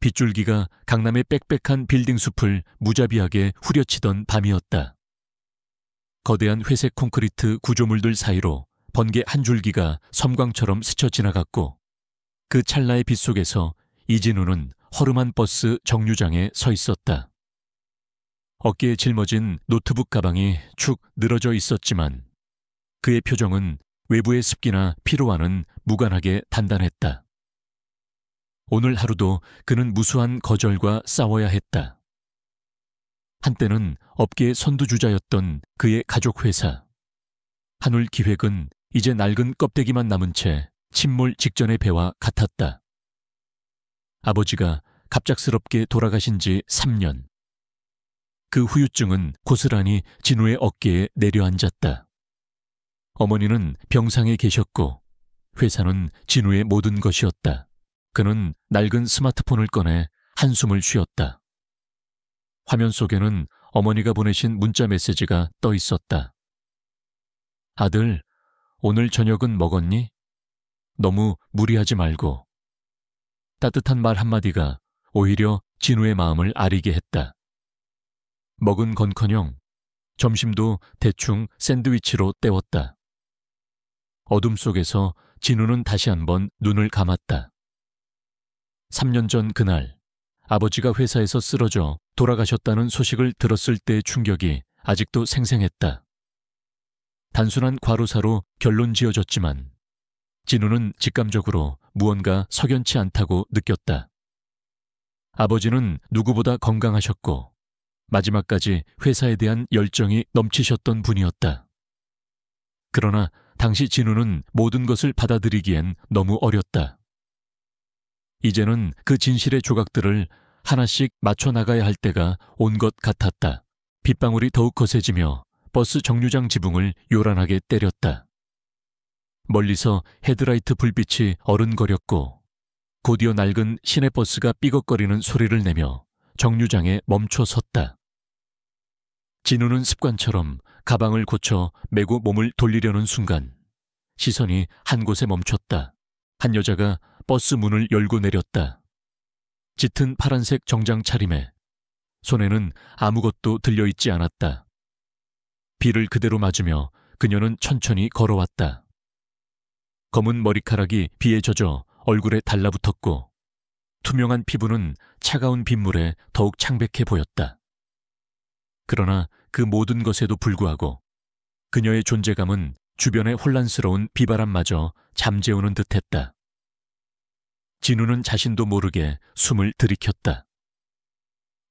빗줄기가 강남의 빽빽한 빌딩 숲을 무자비하게 후려치던 밤이었다. 거대한 회색 콘크리트 구조물들 사이로 번개 한 줄기가 섬광처럼 스쳐 지나갔고 그 찰나의 빛 속에서 이진우는 허름한 버스 정류장에 서 있었다. 어깨에 짊어진 노트북 가방이 축 늘어져 있었지만 그의 표정은 외부의 습기나 피로와는 무관하게 단단했다. 오늘 하루도 그는 무수한 거절과 싸워야 했다. 한때는 업계의 선두주자였던 그의 가족회사. 한울 기획은 이제 낡은 껍데기만 남은 채 침몰 직전의 배와 같았다. 아버지가 갑작스럽게 돌아가신 지 3년. 그 후유증은 고스란히 진우의 어깨에 내려앉았다. 어머니는 병상에 계셨고 회사는 진우의 모든 것이었다. 그는 낡은 스마트폰을 꺼내 한숨을 쉬었다. 화면 속에는 어머니가 보내신 문자 메시지가 떠 있었다. 아들, 오늘 저녁은 먹었니? 너무 무리하지 말고. 따뜻한 말 한마디가 오히려 진우의 마음을 아리게 했다. 먹은 건커녕 점심도 대충 샌드위치로 때웠다. 어둠 속에서 진우는 다시 한번 눈을 감았다. 3년 전 그날 아버지가 회사에서 쓰러져 돌아가셨다는 소식을 들었을 때의 충격이 아직도 생생했다. 단순한 과로사로 결론 지어졌지만 진우는 직감적으로 무언가 석연치 않다고 느꼈다. 아버지는 누구보다 건강하셨고 마지막까지 회사에 대한 열정이 넘치셨던 분이었다. 그러나 당시 진우는 모든 것을 받아들이기엔 너무 어렸다. 이제는 그 진실의 조각들을 하나씩 맞춰 나가야 할 때가 온 것 같았다. 빗방울이 더욱 거세지며 버스 정류장 지붕을 요란하게 때렸다. 멀리서 헤드라이트 불빛이 어른거렸고 곧이어 낡은 시내버스가 삐걱거리는 소리를 내며 정류장에 멈춰 섰다. 진우는 습관처럼 가방을 고쳐 메고 몸을 돌리려는 순간 시선이 한 곳에 멈췄다. 한 여자가 버스 문을 열고 내렸다. 짙은 파란색 정장 차림에 손에는 아무것도 들려있지 않았다. 비를 그대로 맞으며 그녀는 천천히 걸어왔다. 검은 머리카락이 비에 젖어 얼굴에 달라붙었고 투명한 피부는 차가운 빗물에 더욱 창백해 보였다. 그러나 그 모든 것에도 불구하고 그녀의 존재감은 주변의 혼란스러운 비바람마저 잠재우는 듯했다. 진우는 자신도 모르게 숨을 들이켰다.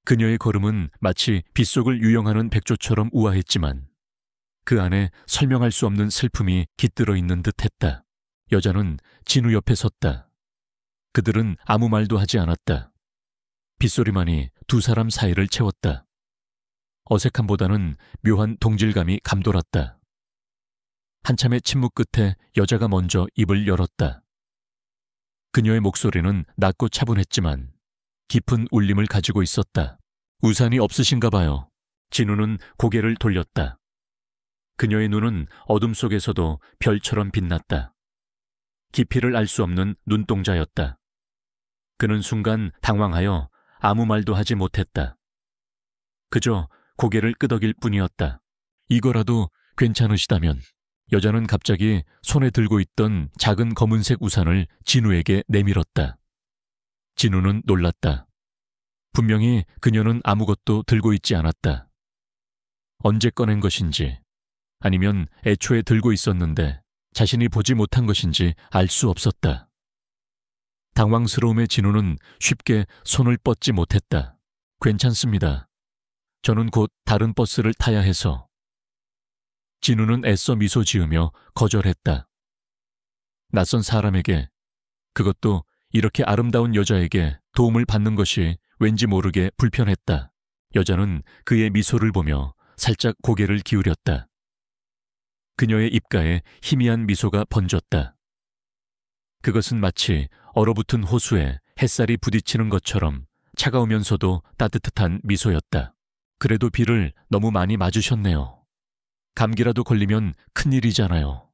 그녀의 걸음은 마치 빗속을 유영하는 백조처럼 우아했지만 그 안에 설명할 수 없는 슬픔이 깃들어 있는 듯했다. 여자는 진우 옆에 섰다. 그들은 아무 말도 하지 않았다. 빗소리만이 두 사람 사이를 채웠다. 어색함보다는 묘한 동질감이 감돌았다. 한참의 침묵 끝에 여자가 먼저 입을 열었다. 그녀의 목소리는 낮고 차분했지만 깊은 울림을 가지고 있었다. 우산이 없으신가 봐요. 진우는 고개를 돌렸다. 그녀의 눈은 어둠 속에서도 별처럼 빛났다. 깊이를 알 수 없는 눈동자였다. 그는 순간 당황하여 아무 말도 하지 못했다. 그저 고개를 끄덕일 뿐이었다. 이거라도 괜찮으시다면. 여자는 갑자기 손에 들고 있던 작은 검은색 우산을 진우에게 내밀었다. 진우는 놀랐다. 분명히 그녀는 아무것도 들고 있지 않았다. 언제 꺼낸 것인지 아니면 애초에 들고 있었는데 자신이 보지 못한 것인지 알 수 없었다. 당황스러움에 진우는 쉽게 손을 뻗지 못했다. 괜찮습니다. 저는 곧 다른 버스를 타야 해서. 진우는 애써 미소 지으며 거절했다. 낯선 사람에게, 그것도 이렇게 아름다운 여자에게 도움을 받는 것이 왠지 모르게 불편했다. 여자는 그의 미소를 보며 살짝 고개를 기울였다. 그녀의 입가에 희미한 미소가 번졌다. 그것은 마치 얼어붙은 호수에 햇살이 부딪히는 것처럼 차가우면서도 따뜻한 미소였다. 그래도 비를 너무 많이 맞으셨네요. 감기라도 걸리면 큰일이잖아요.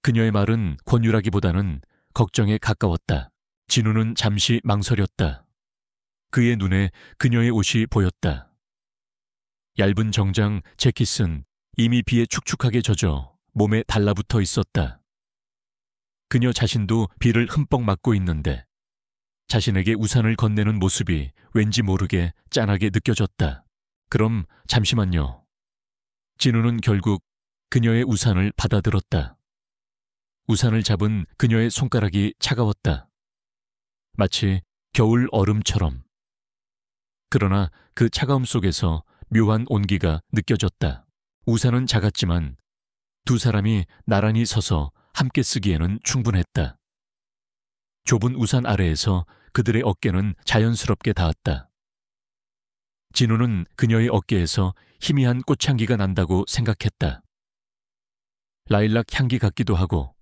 그녀의 말은 권유라기보다는 걱정에 가까웠다. 진우는 잠시 망설였다. 그의 눈에 그녀의 옷이 보였다. 얇은 정장 재킷은 이미 비에 축축하게 젖어 몸에 달라붙어 있었다. 그녀 자신도 비를 흠뻑 맞고 있는데 자신에게 우산을 건네는 모습이 왠지 모르게 짠하게 느껴졌다. 그럼 잠시만요. 진우는 결국 그녀의 우산을 받아들었다. 우산을 잡은 그녀의 손가락이 차가웠다. 마치 겨울 얼음처럼. 그러나 그 차가움 속에서 묘한 온기가 느껴졌다. 우산은 작았지만 두 사람이 나란히 서서 함께 쓰기에는 충분했다. 좁은 우산 아래에서 그들의 어깨는 자연스럽게 닿았다. 진우는 그녀의 어깨에서 희미한 꽃향기가 난다고 생각했다. 라일락 향기 같기도 하고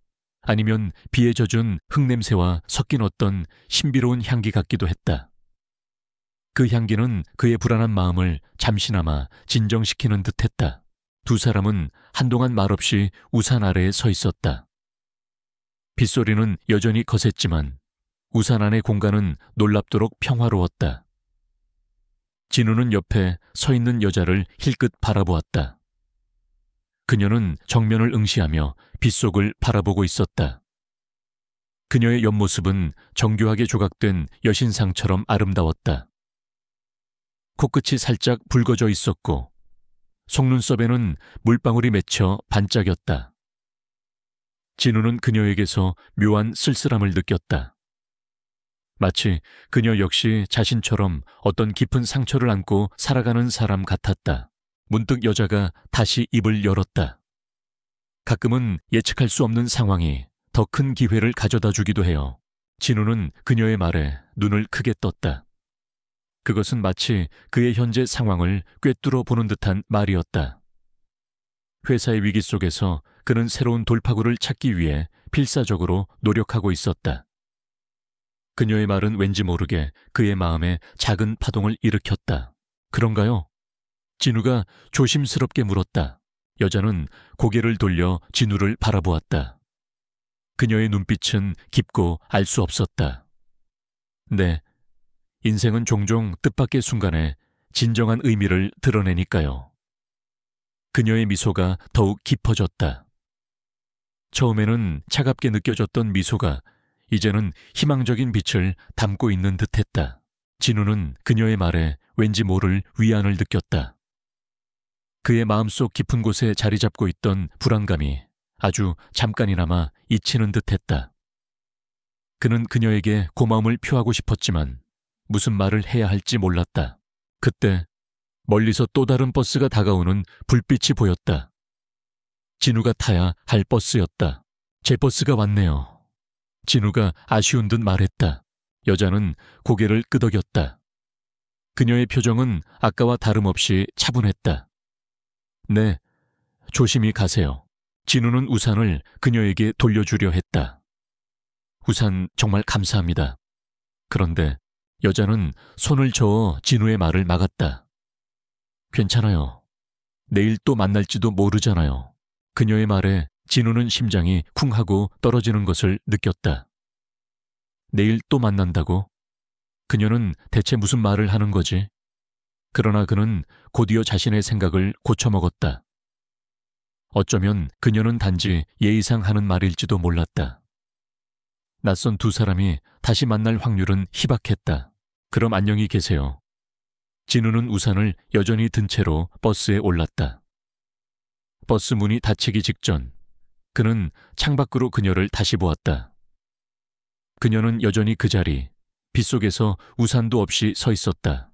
아니면 비에 젖은 흙냄새와 섞인 어떤 신비로운 향기 같기도 했다. 그 향기는 그의 불안한 마음을 잠시나마 진정시키는 듯했다. 두 사람은 한동안 말없이 우산 아래에 서 있었다. 빗소리는 여전히 거셌지만 우산 안의 공간은 놀랍도록 평화로웠다. 진우는 옆에 서 있는 여자를 힐끗 바라보았다. 그녀는 정면을 응시하며 빗속을 바라보고 있었다. 그녀의 옆모습은 정교하게 조각된 여신상처럼 아름다웠다. 코끝이 살짝 붉어져 있었고 속눈썹에는 물방울이 맺혀 반짝였다. 진우는 그녀에게서 묘한 쓸쓸함을 느꼈다. 마치 그녀 역시 자신처럼 어떤 깊은 상처를 안고 살아가는 사람 같았다. 문득 여자가 다시 입을 열었다. 가끔은 예측할 수 없는 상황이 더 큰 기회를 가져다 주기도 해요. 진우는 그녀의 말에 눈을 크게 떴다. 그것은 마치 그의 현재 상황을 꿰뚫어 보는 듯한 말이었다. 회사의 위기 속에서 그는 새로운 돌파구를 찾기 위해 필사적으로 노력하고 있었다. 그녀의 말은 왠지 모르게 그의 마음에 작은 파동을 일으켰다. 그런가요? 진우가 조심스럽게 물었다. 여자는 고개를 돌려 진우를 바라보았다. 그녀의 눈빛은 깊고 알 수 없었다. 네, 인생은 종종 뜻밖의 순간에 진정한 의미를 드러내니까요. 그녀의 미소가 더욱 깊어졌다. 처음에는 차갑게 느껴졌던 미소가 이제는 희망적인 빛을 담고 있는 듯했다. 진우는 그녀의 말에 왠지 모를 위안을 느꼈다. 그의 마음속 깊은 곳에 자리 잡고 있던 불안감이 아주 잠깐이나마 잊히는 듯했다. 그는 그녀에게 고마움을 표하고 싶었지만 무슨 말을 해야 할지 몰랐다. 그때 멀리서 또 다른 버스가 다가오는 불빛이 보였다. 진우가 타야 할 버스였다. 제 버스가 왔네요. 진우가 아쉬운 듯 말했다. 여자는 고개를 끄덕였다. 그녀의 표정은 아까와 다름없이 차분했다. 네, 조심히 가세요. 진우는 우산을 그녀에게 돌려주려 했다. 우산 정말 감사합니다. 그런데 여자는 손을 저어 진우의 말을 막았다. 괜찮아요. 내일 또 만날지도 모르잖아요. 그녀의 말에 진우는 심장이 쿵 하고 떨어지는 것을 느꼈다. 내일 또 만난다고? 그녀는 대체 무슨 말을 하는 거지? 그러나 그는 곧이어 자신의 생각을 고쳐먹었다. 어쩌면 그녀는 단지 예의상 하는 말일지도 몰랐다. 낯선 두 사람이 다시 만날 확률은 희박했다. 그럼 안녕히 계세요. 진우는 우산을 여전히 든 채로 버스에 올랐다. 버스 문이 닫히기 직전 그는 창밖으로 그녀를 다시 보았다. 그녀는 여전히 그 자리, 빗속에서 우산도 없이 서 있었다.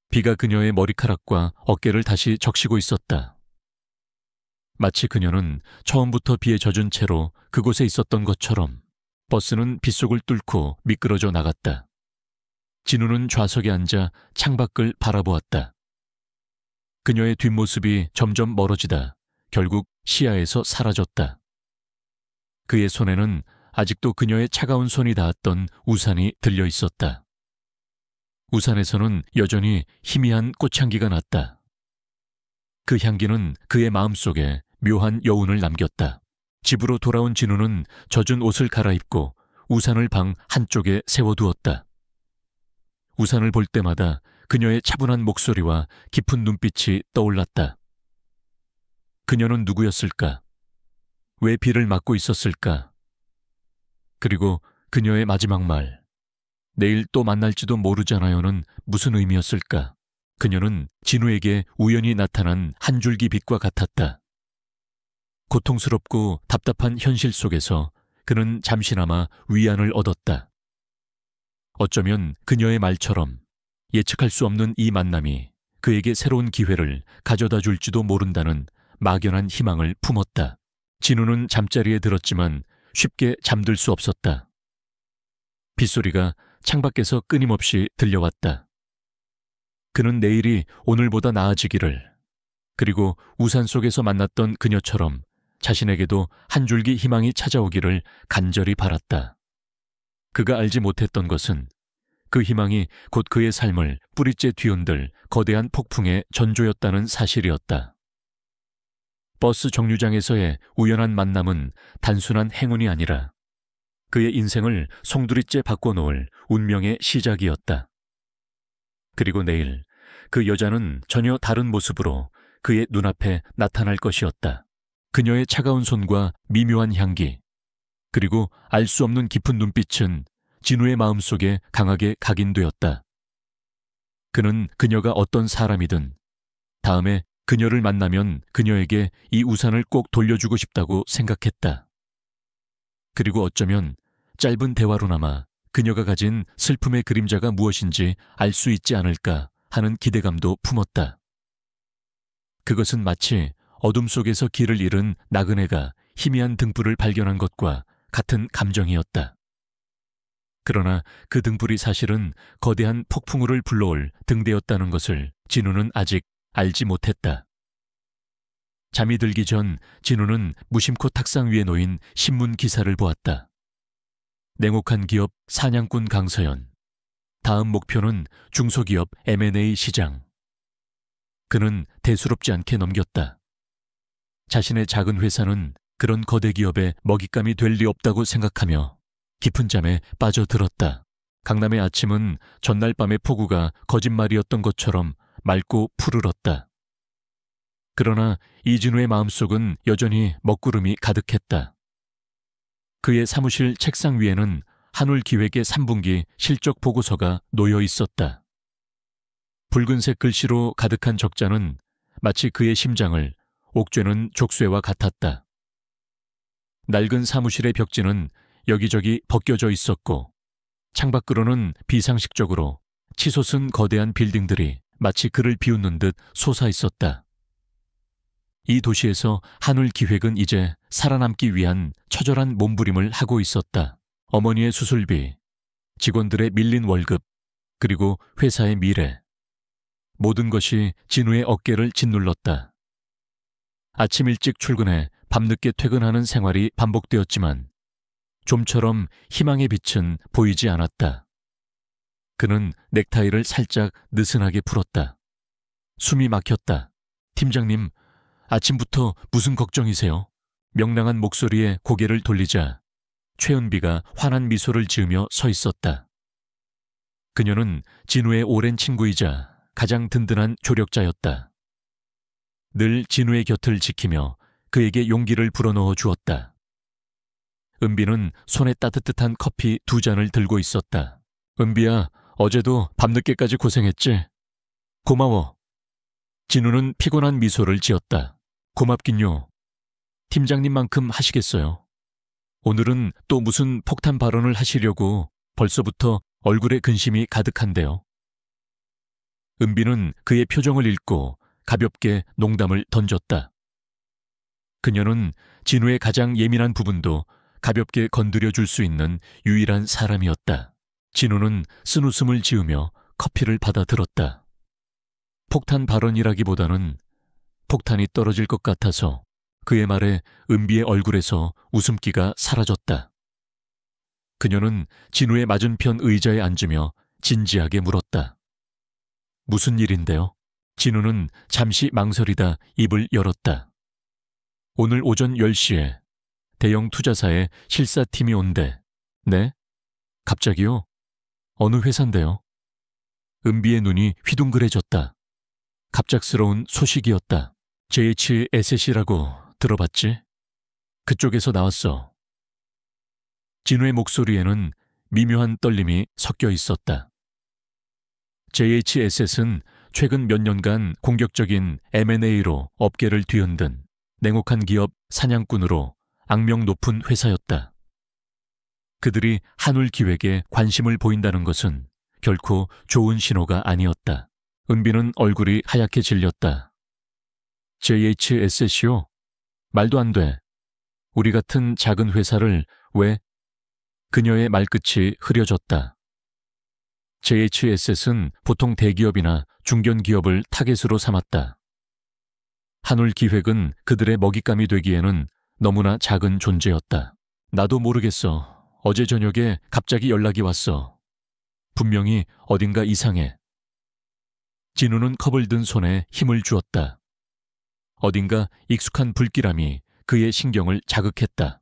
비가 그녀의 머리카락과 어깨를 다시 적시고 있었다. 마치 그녀는 처음부터 비에 젖은 채로 그곳에 있었던 것처럼. 버스는 빗속을 뚫고 미끄러져 나갔다. 진우는 좌석에 앉아 창밖을 바라보았다. 그녀의 뒷모습이 점점 멀어지다 결국 시야에서 사라졌다. 그의 손에는 아직도 그녀의 차가운 손이 닿았던 우산이 들려 있었다. 우산에서는 여전히 희미한 꽃향기가 났다. 그 향기는 그의 마음속에 묘한 여운을 남겼다. 집으로 돌아온 진우는 젖은 옷을 갈아입고 우산을 방 한쪽에 세워두었다. 우산을 볼 때마다 그녀의 차분한 목소리와 깊은 눈빛이 떠올랐다. 그녀는 누구였을까? 왜 비를 맞고 있었을까? 그리고 그녀의 마지막 말, 내일 또 만날지도 모르잖아요는 무슨 의미였을까? 그녀는 진우에게 우연히 나타난 한 줄기 빛과 같았다. 고통스럽고 답답한 현실 속에서 그는 잠시나마 위안을 얻었다. 어쩌면 그녀의 말처럼 예측할 수 없는 이 만남이 그에게 새로운 기회를 가져다 줄지도 모른다는 막연한 희망을 품었다. 진우는 잠자리에 들었지만 쉽게 잠들 수 없었다. 빗소리가 창밖에서 끊임없이 들려왔다. 그는 내일이 오늘보다 나아지기를, 그리고 우산 속에서 만났던 그녀처럼 자신에게도 한 줄기 희망이 찾아오기를 간절히 바랐다. 그가 알지 못했던 것은 그 희망이 곧 그의 삶을 뿌리째 뒤흔들 거대한 폭풍의 전조였다는 사실이었다. 버스 정류장에서의 우연한 만남은 단순한 행운이 아니라 그의 인생을 송두리째 바꿔놓을 운명의 시작이었다. 그리고 내일 그 여자는 전혀 다른 모습으로 그의 눈앞에 나타날 것이었다. 그녀의 차가운 손과 미묘한 향기, 그리고 알 수 없는 깊은 눈빛은 진우의 마음속에 강하게 각인되었다. 그는 그녀가 어떤 사람이든 다음에 그녀를 만나면 그녀에게 이 우산을 꼭 돌려주고 싶다고 생각했다. 그리고 어쩌면 짧은 대화로나마 그녀가 가진 슬픔의 그림자가 무엇인지 알 수 있지 않을까 하는 기대감도 품었다. 그것은 마치 어둠 속에서 길을 잃은 나그네가 희미한 등불을 발견한 것과 같은 감정이었다. 그러나 그 등불이 사실은 거대한 폭풍우를 불러올 등대였다는 것을 진우는 아직 알지 못했다. 잠이 들기 전 진우는 무심코 탁상 위에 놓인 신문 기사를 보았다. 냉혹한 기업 사냥꾼 강서연. 다음 목표는 중소기업 M&A 시장. 그는 대수롭지 않게 넘겼다. 자신의 작은 회사는 그런 거대 기업의 먹잇감이 될 리 없다고 생각하며 깊은 잠에 빠져들었다. 강남의 아침은 전날 밤의 폭우가 거짓말이었던 것처럼 맑고 푸르렀다. 그러나 이진우의 마음속은 여전히 먹구름이 가득했다. 그의 사무실 책상 위에는 한울기획의 3분기 실적 보고서가 놓여 있었다. 붉은색 글씨로 가득한 적자는 마치 그의 심장을 옥죄는 족쇄와 같았다. 낡은 사무실의 벽지는 여기저기 벗겨져 있었고 창밖으로는 비상식적으로 치솟은 거대한 빌딩들이 마치 그를 비웃는 듯 솟아 있었다. 이 도시에서 한울기획은 이제 살아남기 위한 처절한 몸부림을 하고 있었다. 어머니의 수술비, 직원들의 밀린 월급, 그리고 회사의 미래. 모든 것이 진우의 어깨를 짓눌렀다. 아침 일찍 출근해 밤늦게 퇴근하는 생활이 반복되었지만 좀처럼 희망의 빛은 보이지 않았다. 그는 넥타이를 살짝 느슨하게 풀었다. 숨이 막혔다. 팀장님, 아침부터 무슨 걱정이세요? 명랑한 목소리에 고개를 돌리자 최은비가 환한 미소를 지으며 서 있었다. 그녀는 진우의 오랜 친구이자 가장 든든한 조력자였다. 늘 진우의 곁을 지키며 그에게 용기를 불어넣어 주었다. 은비는 손에 따뜻한 커피 2잔을 들고 있었다. 은비야, 어제도 밤늦게까지 고생했지? 고마워. 진우는 피곤한 미소를 지었다. 고맙긴요. 팀장님만큼 하시겠어요. 오늘은 또 무슨 폭탄 발언을 하시려고 벌써부터 얼굴에 근심이 가득한데요. 은비는 그의 표정을 읽고 가볍게 농담을 던졌다. 그녀는 진우의 가장 예민한 부분도 가볍게 건드려 줄 수 있는 유일한 사람이었다. 진우는 쓴웃음을 지으며 커피를 받아 들었다. 폭탄 발언이라기보다는 폭탄이 떨어질 것 같아서 그의 말에 은비의 얼굴에서 웃음기가 사라졌다. 그녀는 진우의 맞은편 의자에 앉으며 진지하게 물었다. 무슨 일인데요? 진우는 잠시 망설이다 입을 열었다. 오늘 오전 10시에 대형 투자사의 실사팀이 온대. 네? 갑자기요? 어느 회사인데요? 은비의 눈이 휘둥그레졌다. 갑작스러운 소식이었다. JHSC라고 들어봤지? 그쪽에서 나왔어. 진우의 목소리에는 미묘한 떨림이 섞여 있었다. JHSS는 최근 몇 년간 공격적인 M&A로 업계를 뒤흔든 냉혹한 기업 사냥꾼으로 악명 높은 회사였다. 그들이 한울 기획에 관심을 보인다는 것은 결코 좋은 신호가 아니었다. 은비는 얼굴이 하얗게 질렸다. JHSC요? 말도 안 돼. 우리 같은 작은 회사를 왜? 그녀의 말끝이 흐려졌다. JHSS는 보통 대기업이나 중견기업을 타겟으로 삼았다. 한울 기획은 그들의 먹잇감이 되기에는 너무나 작은 존재였다. 나도 모르겠어. 어제 저녁에 갑자기 연락이 왔어. 분명히 어딘가 이상해. 진우는 컵을 든 손에 힘을 주었다. 어딘가 익숙한 불길함이 그의 신경을 자극했다.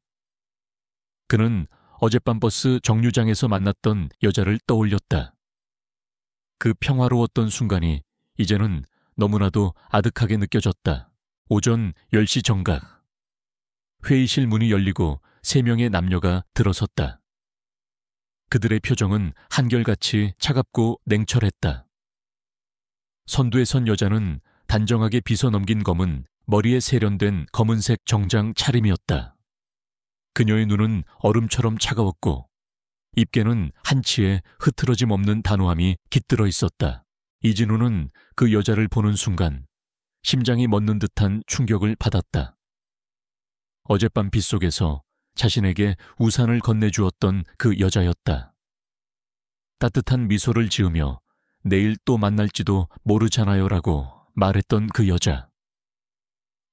그는 어젯밤 버스 정류장에서 만났던 여자를 떠올렸다. 그 평화로웠던 순간이 이제는 너무나도 아득하게 느껴졌다. 오전 10시 정각. 회의실 문이 열리고 3명의 남녀가 들어섰다. 그들의 표정은 한결같이 차갑고 냉철했다. 선두에 선 여자는 단정하게 빗어 넘긴 검은 머리에 세련된 검은색 정장 차림이었다. 그녀의 눈은 얼음처럼 차가웠고 입계는 한치의 흐트러짐 없는 단호함이 깃들어 있었다. 이진우는 그 여자를 보는 순간 심장이 멎는 듯한 충격을 받았다. 어젯밤 빗속에서 자신에게 우산을 건네주었던 그 여자였다. 따뜻한 미소를 지으며 내일 또 만날지도 모르잖아요라고 말했던 그 여자.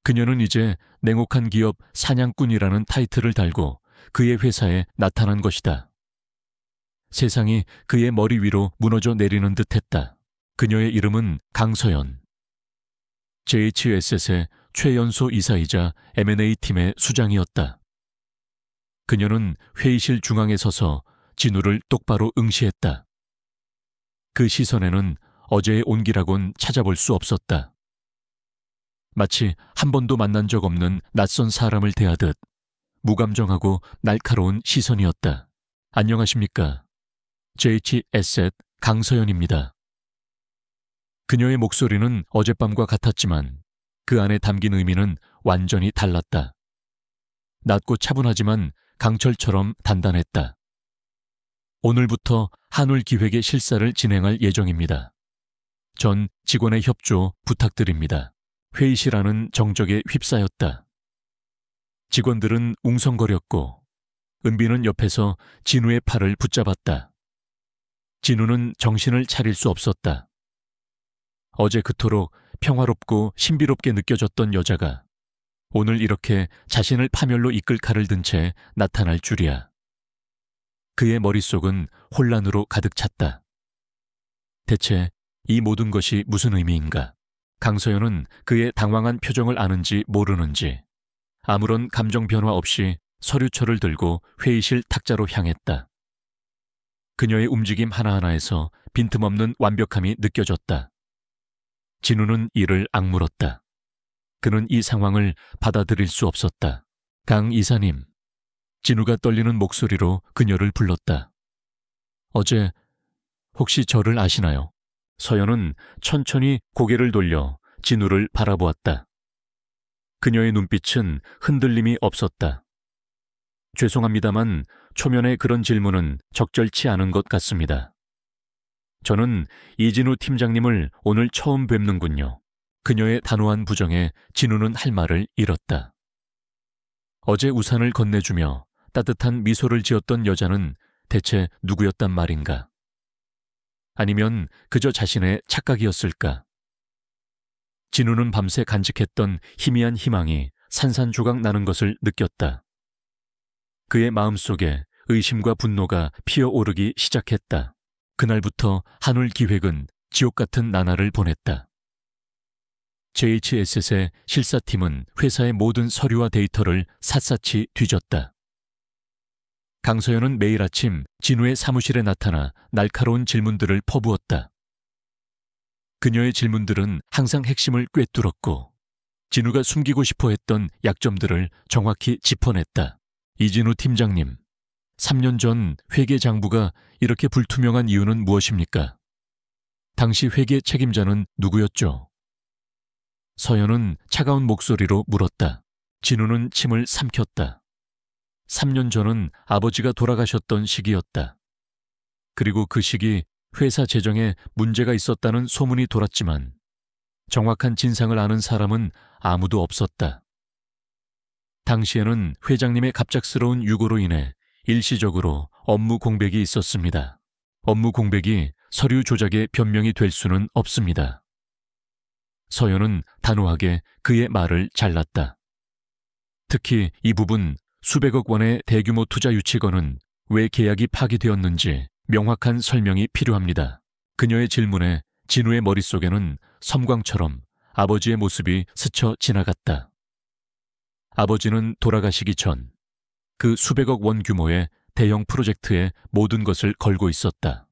그녀는 이제 냉혹한 기업 사냥꾼이라는 타이틀을 달고 그의 회사에 나타난 것이다. 세상이 그의 머리 위로 무너져 내리는 듯했다. 그녀의 이름은 강서연. JHSS의 최연소 이사이자 M&A 팀의 수장이었다. 그녀는 회의실 중앙에 서서 진우를 똑바로 응시했다. 그 시선에는 어제의 온기라곤 찾아볼 수 없었다. 마치 한 번도 만난 적 없는 낯선 사람을 대하듯 무감정하고 날카로운 시선이었다. 안녕하십니까. JHSS 강서연입니다. 그녀의 목소리는 어젯밤과 같았지만 그 안에 담긴 의미는 완전히 달랐다. 낮고 차분하지만 강철처럼 단단했다. 오늘부터 한울 기획의 실사를 진행할 예정입니다. 전 직원의 협조 부탁드립니다. 회의실 안은 정적에 휩싸였다. 직원들은 웅성거렸고 은비는 옆에서 진우의 팔을 붙잡았다. 진우는 정신을 차릴 수 없었다. 어제 그토록 평화롭고 신비롭게 느껴졌던 여자가 오늘 이렇게 자신을 파멸로 이끌 칼을 든 채 나타날 줄이야. 그의 머릿속은 혼란으로 가득 찼다. 대체 이 모든 것이 무슨 의미인가? 강서연은 그의 당황한 표정을 아는지 모르는지 아무런 감정 변화 없이 서류철을 들고 회의실 탁자로 향했다. 그녀의 움직임 하나하나에서 빈틈없는 완벽함이 느껴졌다. 진우는 이를 악물었다. 그는 이 상황을 받아들일 수 없었다. 강 이사님. 진우가 떨리는 목소리로 그녀를 불렀다. 어제 혹시 저를 아시나요? 서연은 천천히 고개를 돌려 진우를 바라보았다. 그녀의 눈빛은 흔들림이 없었다. 죄송합니다만 초면에 그런 질문은 적절치 않은 것 같습니다. 저는 이진우 팀장님을 오늘 처음 뵙는군요. 그녀의 단호한 부정에 진우는 할 말을 잃었다. 어제 우산을 건네주며 따뜻한 미소를 지었던 여자는 대체 누구였단 말인가? 아니면 그저 자신의 착각이었을까? 진우는 밤새 간직했던 희미한 희망이 산산조각 나는 것을 느꼈다. 그의 마음속에 의심과 분노가 피어오르기 시작했다. 그날부터 한울 기획은 지옥 같은 나날을 보냈다. JHSS의 실사팀은 회사의 모든 서류와 데이터를 샅샅이 뒤졌다. 강서연은 매일 아침 진우의 사무실에 나타나 날카로운 질문들을 퍼부었다. 그녀의 질문들은 항상 핵심을 꿰뚫었고 진우가 숨기고 싶어 했던 약점들을 정확히 짚어냈다. 이진우 팀장님, 3년 전 회계 장부가 이렇게 불투명한 이유는 무엇입니까? 당시 회계 책임자는 누구였죠? 서연은 차가운 목소리로 물었다. 진우는 침을 삼켰다. 3년 전은 아버지가 돌아가셨던 시기였다. 그리고 그 시기 회사 재정에 문제가 있었다는 소문이 돌았지만 정확한 진상을 아는 사람은 아무도 없었다. 당시에는 회장님의 갑작스러운 유고로 인해 일시적으로 업무 공백이 있었습니다. 업무 공백이 서류 조작의 변명이 될 수는 없습니다. 서연은 단호하게 그의 말을 잘랐다. 특히 이 부분 수백억 원의 대규모 투자 유치건은 왜 계약이 파기되었는지 명확한 설명이 필요합니다. 그녀의 질문에 진우의 머릿속에는 섬광처럼 아버지의 모습이 스쳐 지나갔다. 아버지는 돌아가시기 전 그 수백억 원 규모의 대형 프로젝트에 모든 것을 걸고 있었다.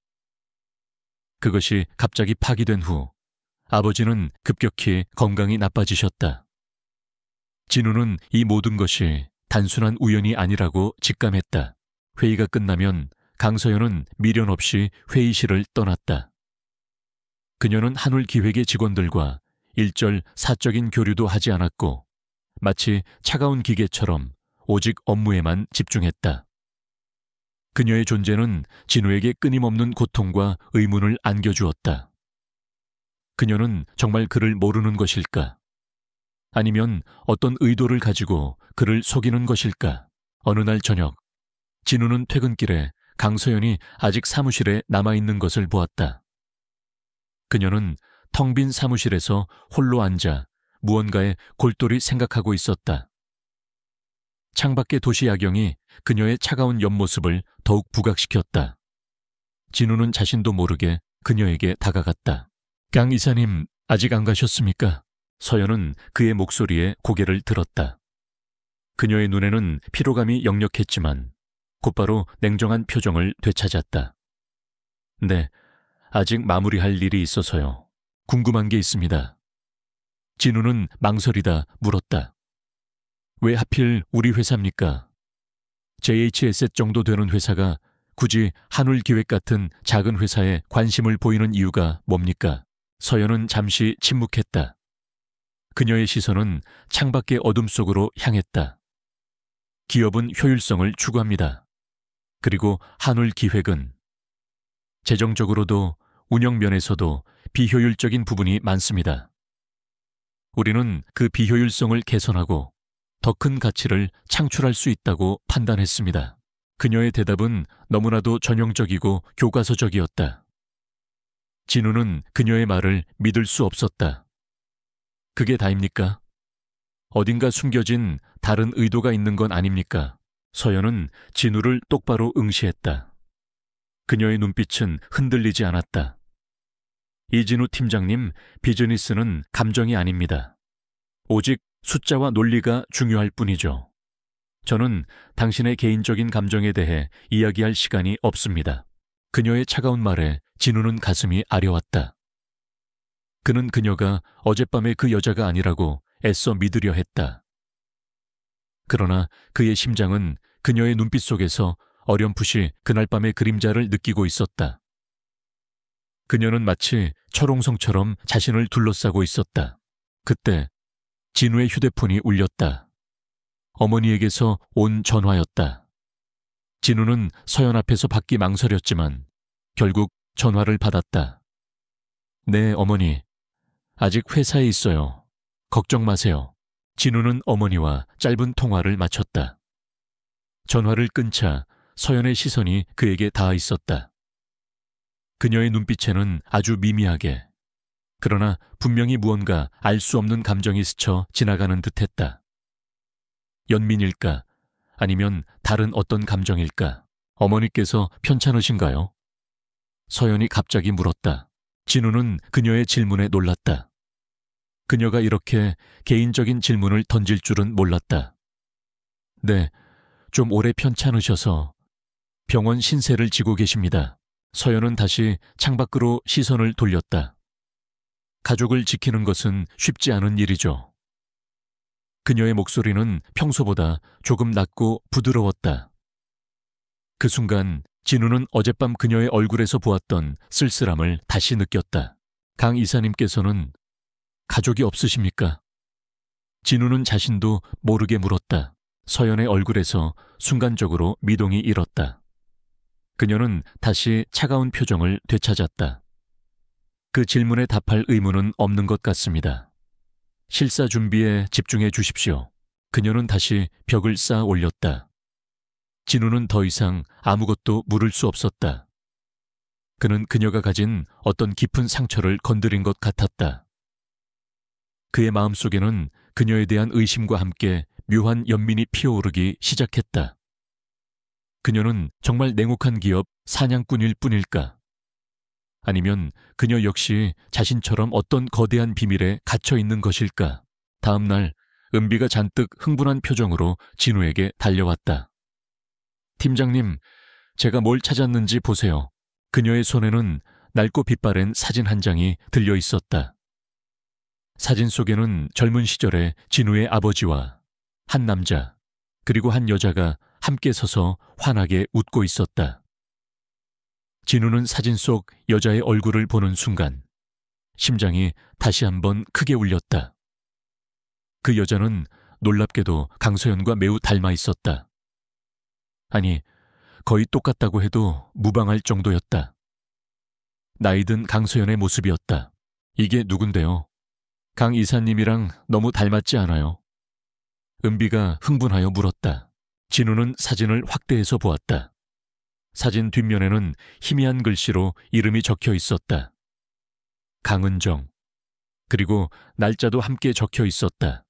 그것이 갑자기 파기된 후 아버지는 급격히 건강이 나빠지셨다. 진우는 이 모든 것이 단순한 우연이 아니라고 직감했다. 회의가 끝나면 강서연은 미련 없이 회의실을 떠났다. 그녀는 한울기획의 직원들과 일절 사적인 교류도 하지 않았고 마치 차가운 기계처럼 오직 업무에만 집중했다. 그녀의 존재는 진우에게 끊임없는 고통과 의문을 안겨주었다. 그녀는 정말 그를 모르는 것일까? 아니면 어떤 의도를 가지고 그를 속이는 것일까? 어느 날 저녁, 진우는 퇴근길에 강서연이 아직 사무실에 남아있는 것을 보았다. 그녀는 텅 빈 사무실에서 홀로 앉아 무언가에 골똘히 생각하고 있었다. 창밖의 도시 야경이 그녀의 차가운 옆모습을 더욱 부각시켰다. 진우는 자신도 모르게 그녀에게 다가갔다. 강 이사님, 아직 안 가셨습니까? 서연은 그의 목소리에 고개를 들었다. 그녀의 눈에는 피로감이 역력했지만 곧바로 냉정한 표정을 되찾았다. 네, 아직 마무리할 일이 있어서요. 궁금한 게 있습니다. 진우는 망설이다 물었다. 왜 하필 우리 회사입니까? JHSF 정도 되는 회사가 굳이 한울기획 같은 작은 회사에 관심을 보이는 이유가 뭡니까? 서연은 잠시 침묵했다. 그녀의 시선은 창밖의 어둠 속으로 향했다. 기업은 효율성을 추구합니다. 그리고 한울기획은 재정적으로도 운영 면에서도 비효율적인 부분이 많습니다. 우리는 그 비효율성을 개선하고 더 큰 가치를 창출할 수 있다고 판단했습니다. 그녀의 대답은 너무나도 전형적이고 교과서적이었다. 진우는 그녀의 말을 믿을 수 없었다. 그게 다입니까? 어딘가 숨겨진 다른 의도가 있는 건 아닙니까? 서연은 진우를 똑바로 응시했다. 그녀의 눈빛은 흔들리지 않았다. 이진우 팀장님, 비즈니스는 감정이 아닙니다. 오직 숫자와 논리가 중요할 뿐이죠. 저는 당신의 개인적인 감정에 대해 이야기할 시간이 없습니다. 그녀의 차가운 말에 진우는 가슴이 아려왔다. 그는 그녀가 어젯밤의 그 여자가 아니라고 애써 믿으려 했다. 그러나 그의 심장은 그녀의 눈빛 속에서 어렴풋이 그날 밤의 그림자를 느끼고 있었다. 그녀는 마치 철옹성처럼 자신을 둘러싸고 있었다. 그때 진우의 휴대폰이 울렸다. 어머니에게서 온 전화였다. 진우는 서연 앞에서 받기 망설였지만 결국 전화를 받았다. 네, 어머니. 아직 회사에 있어요. 걱정 마세요. 진우는 어머니와 짧은 통화를 마쳤다. 전화를 끊자 서연의 시선이 그에게 닿아 있었다. 그녀의 눈빛에는 아주 미미하게, 그러나 분명히 무언가 알 수 없는 감정이 스쳐 지나가는 듯했다. 연민일까? 아니면 다른 어떤 감정일까? 어머니께서 편찮으신가요? 서연이 갑자기 물었다. 진우는 그녀의 질문에 놀랐다. 그녀가 이렇게 개인적인 질문을 던질 줄은 몰랐다. 네, 좀 오래 편찮으셔서 병원 신세를 지고 계십니다. 서연은 다시 창밖으로 시선을 돌렸다. 가족을 지키는 것은 쉽지 않은 일이죠. 그녀의 목소리는 평소보다 조금 낮고 부드러웠다. 그 순간 진우는 어젯밤 그녀의 얼굴에서 보았던 쓸쓸함을 다시 느꼈다. 강 이사님께서는 가족이 없으십니까? 진우는 자신도 모르게 물었다. 서연의 얼굴에서 순간적으로 미동이 일었다. 그녀는 다시 차가운 표정을 되찾았다. 그 질문에 답할 의무는 없는 것 같습니다. 실사 준비에 집중해 주십시오. 그녀는 다시 벽을 쌓아 올렸다. 진우는 더 이상 아무것도 물을 수 없었다. 그는 그녀가 가진 어떤 깊은 상처를 건드린 것 같았다. 그의 마음속에는 그녀에 대한 의심과 함께 묘한 연민이 피어오르기 시작했다. 그녀는 정말 냉혹한 기업 사냥꾼일 뿐일까? 아니면 그녀 역시 자신처럼 어떤 거대한 비밀에 갇혀 있는 것일까? 다음 날 은비가 잔뜩 흥분한 표정으로 진우에게 달려왔다. 팀장님, 제가 뭘 찾았는지 보세요. 그녀의 손에는 낡고 빛바랜 사진 한 장이 들려 있었다. 사진 속에는 젊은 시절의 진우의 아버지와 한 남자, 그리고 한 여자가 함께 서서 환하게 웃고 있었다. 진우는 사진 속 여자의 얼굴을 보는 순간 심장이 다시 한번 크게 울렸다. 그 여자는 놀랍게도 강서연과 매우 닮아 있었다. 아니, 거의 똑같다고 해도 무방할 정도였다. 나이든 강서연의 모습이었다. 이게 누군데요? 강 이사님이랑 너무 닮았지 않아요? 은비가 흥분하여 물었다. 진우는 사진을 확대해서 보았다. 사진 뒷면에는 희미한 글씨로 이름이 적혀 있었다. 강은정. 그리고 날짜도 함께 적혀 있었다.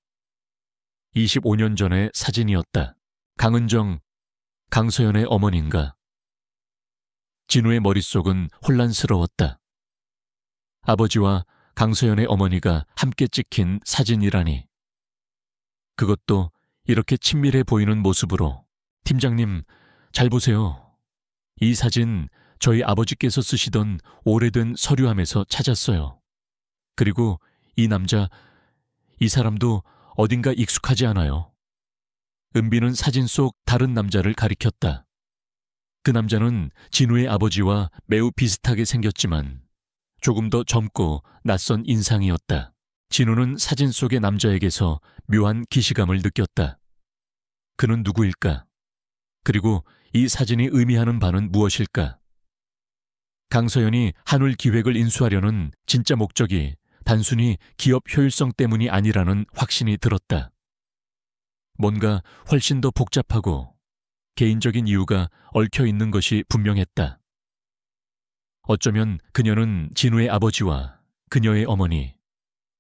25년 전의 사진이었다. 강은정, 강서연의 어머니인가? 진우의 머릿속은 혼란스러웠다. 아버지와 강서연의 어머니가 함께 찍힌 사진이라니. 그것도 이렇게 친밀해 보이는 모습으로. 팀장님, 잘 보세요. 이 사진 저희 아버지께서 쓰시던 오래된 서류함에서 찾았어요. 그리고 이 남자, 이 사람도 어딘가 익숙하지 않아요. 은비는 사진 속 다른 남자를 가리켰다. 그 남자는 진우의 아버지와 매우 비슷하게 생겼지만 조금 더 젊고 낯선 인상이었다. 진우는 사진 속의 남자에게서 묘한 기시감을 느꼈다. 그는 누구일까? 그리고 이 사진이 의미하는 바는 무엇일까? 강서연이 한울 기획을 인수하려는 진짜 목적이 단순히 기업 효율성 때문이 아니라는 확신이 들었다. 뭔가 훨씬 더 복잡하고 개인적인 이유가 얽혀 있는 것이 분명했다. 어쩌면 그녀는 진우의 아버지와 그녀의 어머니,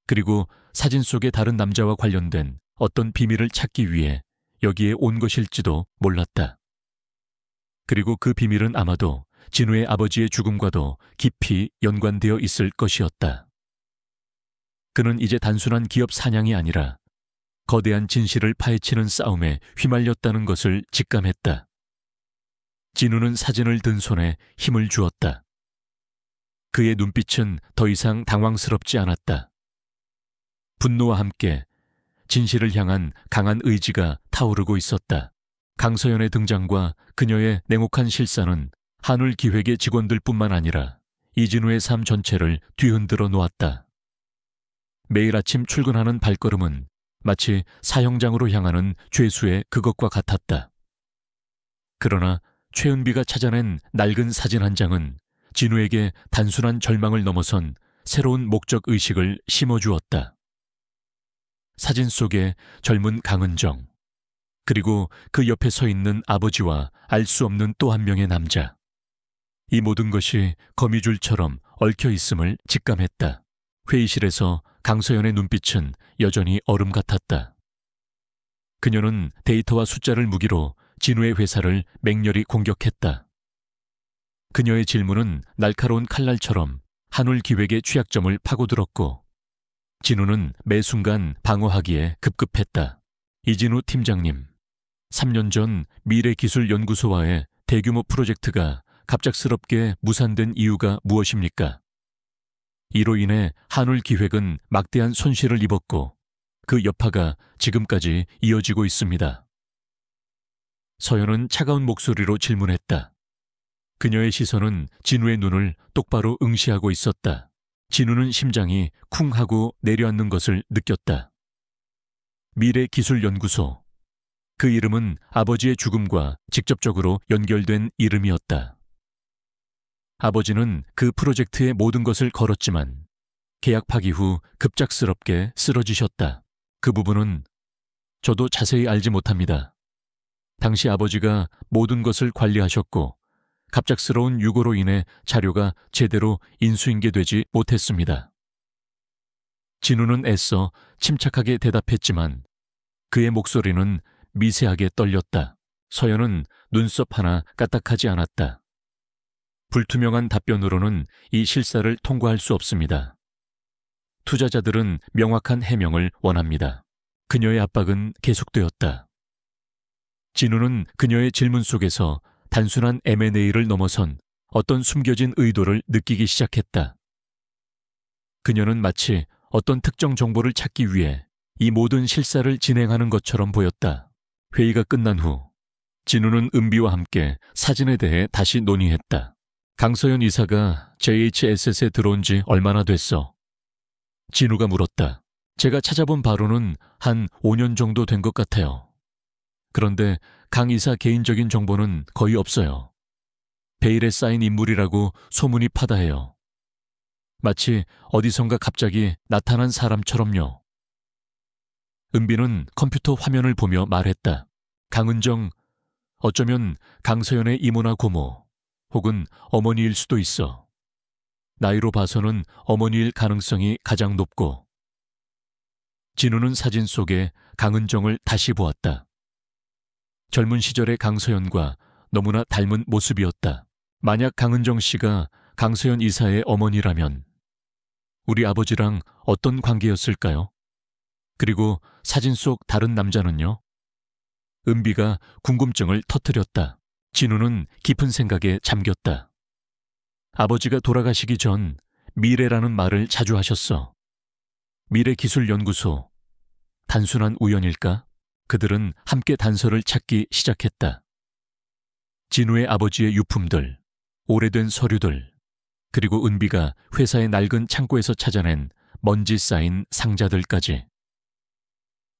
그리고 사진 속의 다른 남자와 관련된 어떤 비밀을 찾기 위해 여기에 온 것일지도 몰랐다. 그리고 그 비밀은 아마도 진우의 아버지의 죽음과도 깊이 연관되어 있을 것이었다. 그는 이제 단순한 기업 사냥이 아니라 거대한 진실을 파헤치는 싸움에 휘말렸다는 것을 직감했다. 진우는 사진을 든 손에 힘을 주었다. 그의 눈빛은 더 이상 당황스럽지 않았다. 분노와 함께 진실을 향한 강한 의지가 타오르고 있었다. 강서연의 등장과 그녀의 냉혹한 실사는 한울 기획의 직원들뿐만 아니라 이진우의 삶 전체를 뒤흔들어 놓았다. 매일 아침 출근하는 발걸음은 마치 사형장으로 향하는 죄수의 그것과 같았다. 그러나 최은비가 찾아낸 낡은 사진 한 장은 진우에게 단순한 절망을 넘어선 새로운 목적의식을 심어주었다. 사진 속의 젊은 강은정, 그리고 그 옆에 서 있는 아버지와 알 수 없는 또 한 명의 남자. 이 모든 것이 거미줄처럼 얽혀 있음을 직감했다. 회의실에서 강서연의 눈빛은 여전히 얼음 같았다. 그녀는 데이터와 숫자를 무기로 진우의 회사를 맹렬히 공격했다. 그녀의 질문은 날카로운 칼날처럼 한울 기획의 취약점을 파고들었고 진우는 매 순간 방어하기에 급급했다. 이진우 팀장님, 3년 전 미래기술연구소와의 대규모 프로젝트가 갑작스럽게 무산된 이유가 무엇입니까? 이로 인해 한울기획은 막대한 손실을 입었고 그 여파가 지금까지 이어지고 있습니다. 서연은 차가운 목소리로 질문했다. 그녀의 시선은 진우의 눈을 똑바로 응시하고 있었다. 진우는 심장이 쿵 하고 내려앉는 것을 느꼈다. 미래기술연구소. 그 이름은 아버지의 죽음과 직접적으로 연결된 이름이었다. 아버지는 그 프로젝트의 모든 것을 걸었지만 계약 파기 후 급작스럽게 쓰러지셨다. 그 부분은 저도 자세히 알지 못합니다. 당시 아버지가 모든 것을 관리하셨고 갑작스러운 유고로 인해 자료가 제대로 인수인계되지 못했습니다. 진우는 애써 침착하게 대답했지만 그의 목소리는 미세하게 떨렸다. 서연은 눈썹 하나 까딱하지 않았다. 불투명한 답변으로는 이 실사를 통과할 수 없습니다. 투자자들은 명확한 해명을 원합니다. 그녀의 압박은 계속되었다. 진우는 그녀의 질문 속에서 단순한 M&A를 넘어선 어떤 숨겨진 의도를 느끼기 시작했다. 그녀는 마치 어떤 특정 정보를 찾기 위해 이 모든 실사를 진행하는 것처럼 보였다. 회의가 끝난 후 진우는 은비와 함께 사진에 대해 다시 논의했다. 강서연 이사가 JHSS에 들어온 지 얼마나 됐어? 진우가 물었다. 제가 찾아본 바로는 한 5년 정도 된 것 같아요. 그런데 강 이사 개인적인 정보는 거의 없어요. 베일에 쌓인 인물이라고 소문이 파다해요. 마치 어디선가 갑자기 나타난 사람처럼요. 은비는 컴퓨터 화면을 보며 말했다. 강은정, 어쩌면 강서연의 이모나 고모 혹은 어머니일 수도 있어. 나이로 봐서는 어머니일 가능성이 가장 높고. 진우는 사진 속에 강은정을 다시 보았다. 젊은 시절의 강서연과 너무나 닮은 모습이었다. 만약 강은정 씨가 강서연 이사의 어머니라면 우리 아버지랑 어떤 관계였을까요? 그리고 사진 속 다른 남자는요? 은비가 궁금증을 터뜨렸다. 진우는 깊은 생각에 잠겼다. 아버지가 돌아가시기 전 미래라는 말을 자주 하셨어. 미래기술연구소. 단순한 우연일까? 그들은 함께 단서를 찾기 시작했다. 진우의 아버지의 유품들, 오래된 서류들, 그리고 은비가 회사의 낡은 창고에서 찾아낸 먼지 쌓인 상자들까지.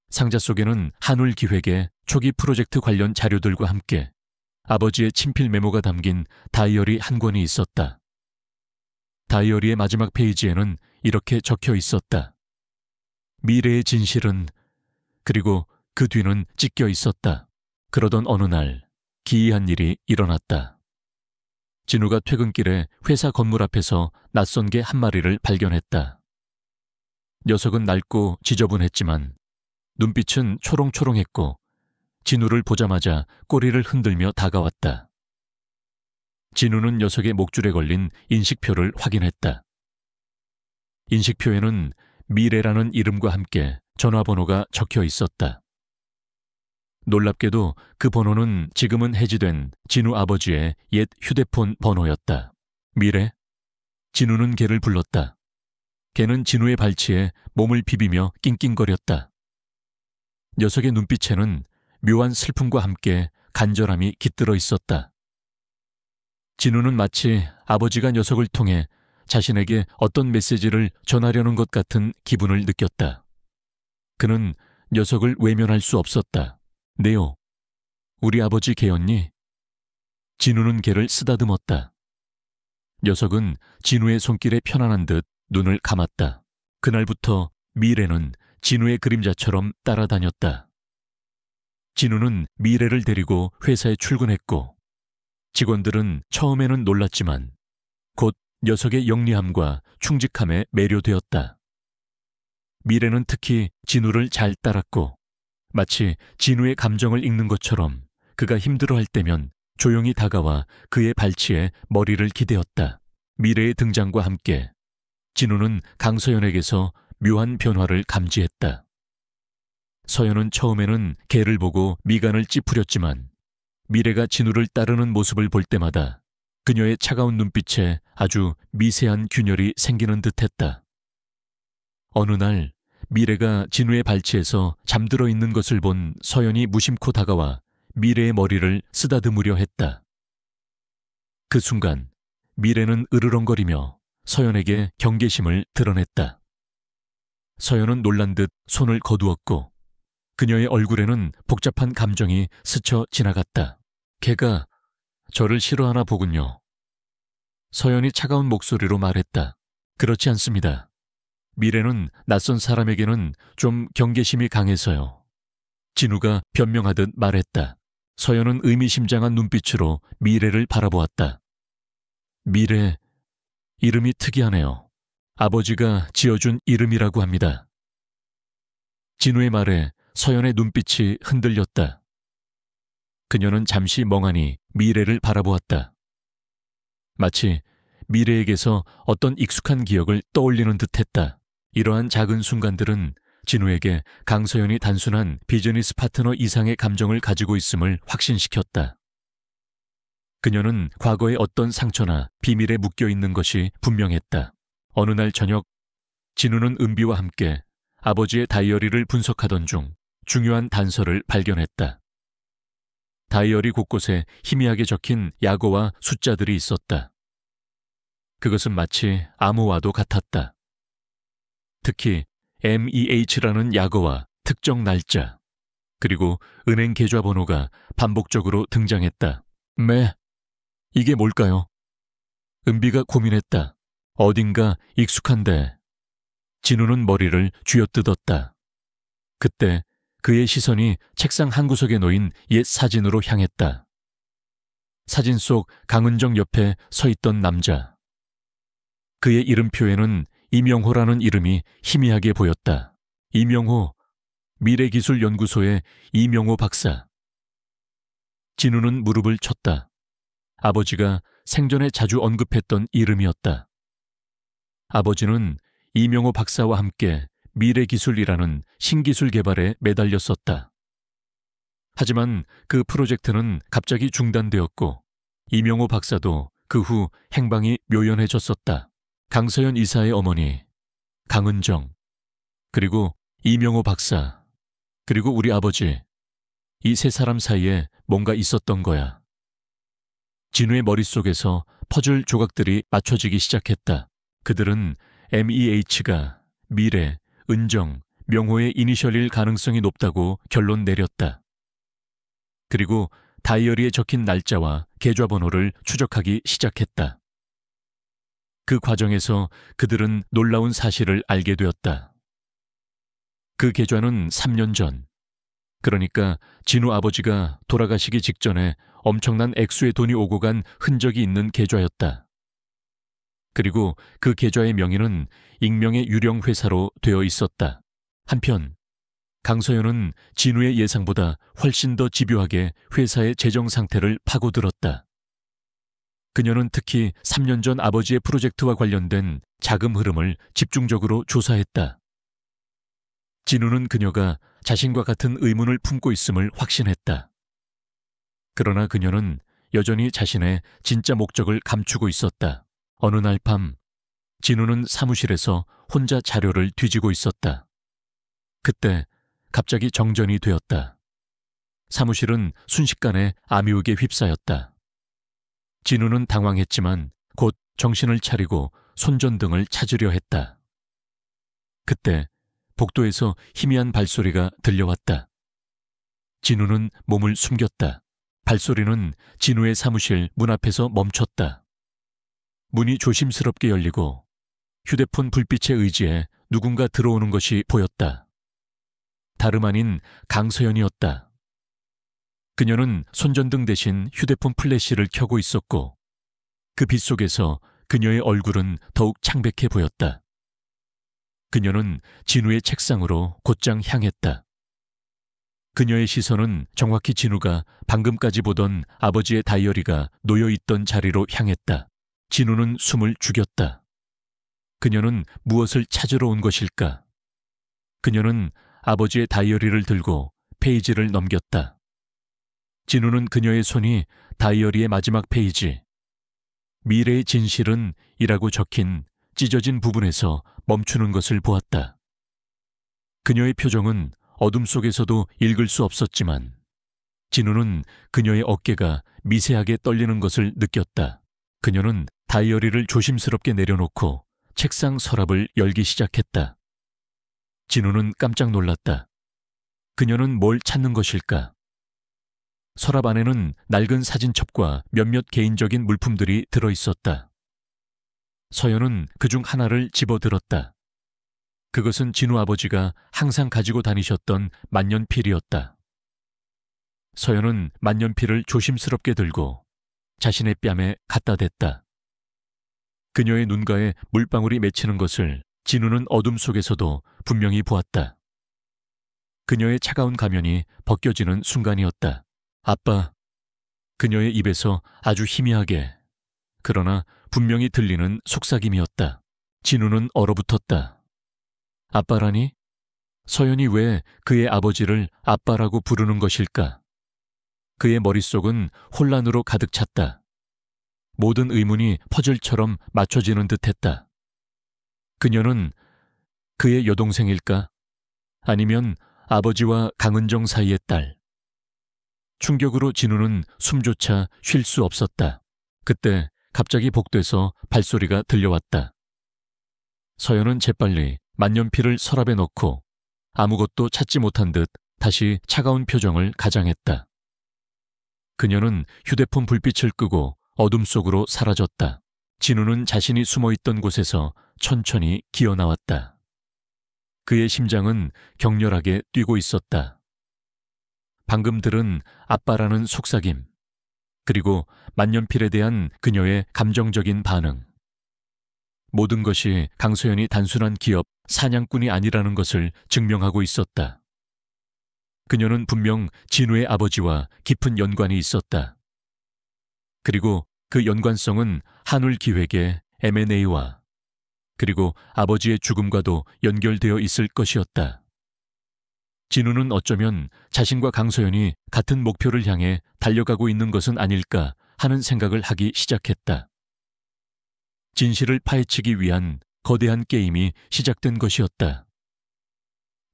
상자 속에는 한울기획의 초기 프로젝트 관련 자료들과 함께 아버지의 친필 메모가 담긴 다이어리 한 권이 있었다. 다이어리의 마지막 페이지에는 이렇게 적혀 있었다. 미래의 진실은, 그리고 그 뒤는 찢겨 있었다. 그러던 어느 날 기이한 일이 일어났다. 진우가 퇴근길에 회사 건물 앞에서 낯선 개 한 마리를 발견했다. 녀석은 낡고 지저분했지만 눈빛은 초롱초롱했고 진우를 보자마자 꼬리를 흔들며 다가왔다. 진우는 녀석의 목줄에 걸린 인식표를 확인했다. 인식표에는 미래라는 이름과 함께 전화번호가 적혀 있었다. 놀랍게도 그 번호는 지금은 해지된 진우 아버지의 옛 휴대폰 번호였다. 미래? 진우는 걔를 불렀다. 걔는 진우의 발치에 몸을 비비며 낑낑거렸다. 녀석의 눈빛에는 묘한 슬픔과 함께 간절함이 깃들어 있었다. 진우는 마치 아버지가 녀석을 통해 자신에게 어떤 메시지를 전하려는 것 같은 기분을 느꼈다. 그는 녀석을 외면할 수 없었다. 네오, 우리 아버지 걔였니? 진우는 걔를 쓰다듬었다. 녀석은 진우의 손길에 편안한 듯 눈을 감았다. 그날부터 미래는 진우의 그림자처럼 따라다녔다. 진우는 미래를 데리고 회사에 출근했고 직원들은 처음에는 놀랐지만 곧 녀석의 영리함과 충직함에 매료되었다. 미래는 특히 진우를 잘 따랐고 마치 진우의 감정을 읽는 것처럼 그가 힘들어할 때면 조용히 다가와 그의 발치에 머리를 기대었다. 미래의 등장과 함께 진우는 강서연에게서 묘한 변화를 감지했다. 서연은 처음에는 개를 보고 미간을 찌푸렸지만 미래가 진우를 따르는 모습을 볼 때마다 그녀의 차가운 눈빛에 아주 미세한 균열이 생기는 듯했다. 어느 날 미래가 진우의 발치에서 잠들어 있는 것을 본 서연이 무심코 다가와 미래의 머리를 쓰다듬으려 했다. 그 순간 미래는 으르렁거리며 서연에게 경계심을 드러냈다. 서연은 놀란 듯 손을 거두었고 그녀의 얼굴에는 복잡한 감정이 스쳐 지나갔다. 걔가 저를 싫어하나 보군요. 서연이 차가운 목소리로 말했다. 그렇지 않습니다. 미래는 낯선 사람에게는 좀 경계심이 강해서요. 진우가 변명하듯 말했다. 서연은 의미심장한 눈빛으로 미래를 바라보았다. 미래, 이름이 특이하네요. 아버지가 지어준 이름이라고 합니다. 진우의 말에 서연의 눈빛이 흔들렸다. 그녀는 잠시 멍하니 미래를 바라보았다. 마치 미래에게서 어떤 익숙한 기억을 떠올리는 듯했다. 이러한 작은 순간들은 진우에게 강서연이 단순한 비즈니스 파트너 이상의 감정을 가지고 있음을 확신시켰다. 그녀는 과거의 어떤 상처나 비밀에 묶여있는 것이 분명했다. 어느 날 저녁 진우는 은비와 함께 아버지의 다이어리를 분석하던 중 중요한 단서를 발견했다. 다이어리 곳곳에 희미하게 적힌 약어와 숫자들이 있었다. 그것은 마치 암호와도 같았다. 특히 MEH라는 약어와 특정 날짜, 그리고 은행 계좌번호가 반복적으로 등장했다. 이게 뭘까요? 은비가 고민했다. 어딘가 익숙한데. 진우는 머리를 쥐어뜯었다. 그때 그의 시선이 책상 한구석에 놓인 옛 사진으로 향했다. 사진 속 강은정 옆에 서 있던 남자. 그의 이름표에는 이명호라는 이름이 희미하게 보였다. 이명호, 미래기술연구소의 이명호 박사. 진우는 무릎을 쳤다. 아버지가 생전에 자주 언급했던 이름이었다. 아버지는 이명호 박사와 함께 미래기술이라는 신기술 개발에 매달렸었다. 하지만 그 프로젝트는 갑자기 중단되었고 이명호 박사도 그 후 행방이 묘연해졌었다. 강서연 이사의 어머니, 강은정, 그리고 이명호 박사, 그리고 우리 아버지, 이 세 사람 사이에 뭔가 있었던 거야. 진우의 머릿속에서 퍼즐 조각들이 맞춰지기 시작했다. 그들은 MEH가 미래, 은정, 명호의 이니셜일 가능성이 높다고 결론 내렸다. 그리고 다이어리에 적힌 날짜와 계좌번호를 추적하기 시작했다. 그 과정에서 그들은 놀라운 사실을 알게 되었다. 그 계좌는 3년 전, 그러니까 진우 아버지가 돌아가시기 직전에 엄청난 액수의 돈이 오고 간 흔적이 있는 계좌였다. 그리고 그 계좌의 명의는 익명의 유령 회사로 되어 있었다. 한편 강서연은 진우의 예상보다 훨씬 더 집요하게 회사의 재정 상태를 파고들었다. 그녀는 특히 3년 전 아버지의 프로젝트와 관련된 자금 흐름을 집중적으로 조사했다. 진우는 그녀가 자신과 같은 의문을 품고 있음을 확신했다. 그러나 그녀는 여전히 자신의 진짜 목적을 감추고 있었다. 어느 날 밤, 진우는 사무실에서 혼자 자료를 뒤지고 있었다. 그때 갑자기 정전이 되었다. 사무실은 순식간에 암흑에 휩싸였다. 진우는 당황했지만 곧 정신을 차리고 손전등을 찾으려 했다. 그때 복도에서 희미한 발소리가 들려왔다. 진우는 몸을 숨겼다. 발소리는 진우의 사무실 문 앞에서 멈췄다. 문이 조심스럽게 열리고 휴대폰 불빛에 의지해 누군가 들어오는 것이 보였다. 다름 아닌 강서연이었다. 그녀는 손전등 대신 휴대폰 플래시를 켜고 있었고 그 빛 속에서 그녀의 얼굴은 더욱 창백해 보였다. 그녀는 진우의 책상으로 곧장 향했다. 그녀의 시선은 정확히 진우가 방금까지 보던 아버지의 다이어리가 놓여있던 자리로 향했다. 진우는 숨을 죽였다. 그녀는 무엇을 찾으러 온 것일까? 그녀는 아버지의 다이어리를 들고 페이지를 넘겼다. 진우는 그녀의 손이 다이어리의 마지막 페이지 미래의 진실은 이라고 적힌 찢어진 부분에서 멈추는 것을 보았다. 그녀의 표정은 어둠 속에서도 읽을 수 없었지만 진우는 그녀의 어깨가 미세하게 떨리는 것을 느꼈다. 그녀는 다이어리를 조심스럽게 내려놓고 책상 서랍을 열기 시작했다. 진우는 깜짝 놀랐다. 그녀는 뭘 찾는 것일까? 서랍 안에는 낡은 사진첩과 몇몇 개인적인 물품들이 들어있었다. 서연은 그중 하나를 집어들었다. 그것은 진우 아버지가 항상 가지고 다니셨던 만년필이었다. 서연은 만년필을 조심스럽게 들고 자신의 뺨에 갖다 댔다. 그녀의 눈가에 물방울이 맺히는 것을 진우는 어둠 속에서도 분명히 보았다. 그녀의 차가운 가면이 벗겨지는 순간이었다. 아빠. 그녀의 입에서 아주 희미하게 그러나 분명히 들리는 속삭임이었다. 진우는 얼어붙었다. 아빠라니? 서연이 왜 그의 아버지를 아빠라고 부르는 것일까? 그의 머릿속은 혼란으로 가득 찼다. 모든 의문이 퍼즐처럼 맞춰지는 듯했다. 그녀는 그의 여동생일까? 아니면 아버지와 강은정 사이의 딸? 충격으로 진우는 숨조차 쉴 수 없었다. 그때 갑자기 복도에서 발소리가 들려왔다. 서연은 재빨리 만년필을 서랍에 넣고 아무것도 찾지 못한 듯 다시 차가운 표정을 가장했다. 그녀는 휴대폰 불빛을 끄고 어둠 속으로 사라졌다. 진우는 자신이 숨어있던 곳에서 천천히 기어나왔다. 그의 심장은 격렬하게 뛰고 있었다. 방금 들은 아빠라는 속삭임, 그리고 만년필에 대한 그녀의 감정적인 반응. 모든 것이 강소연이 단순한 기업 사냥꾼이 아니라는 것을 증명하고 있었다. 그녀는 분명 진우의 아버지와 깊은 연관이 있었다. 그리고 그 연관성은 한울기획의 M&A와 그리고 아버지의 죽음과도 연결되어 있을 것이었다. 진우는 어쩌면 자신과 강소연이 같은 목표를 향해 달려가고 있는 것은 아닐까 하는 생각을 하기 시작했다. 진실을 파헤치기 위한 거대한 게임이 시작된 것이었다.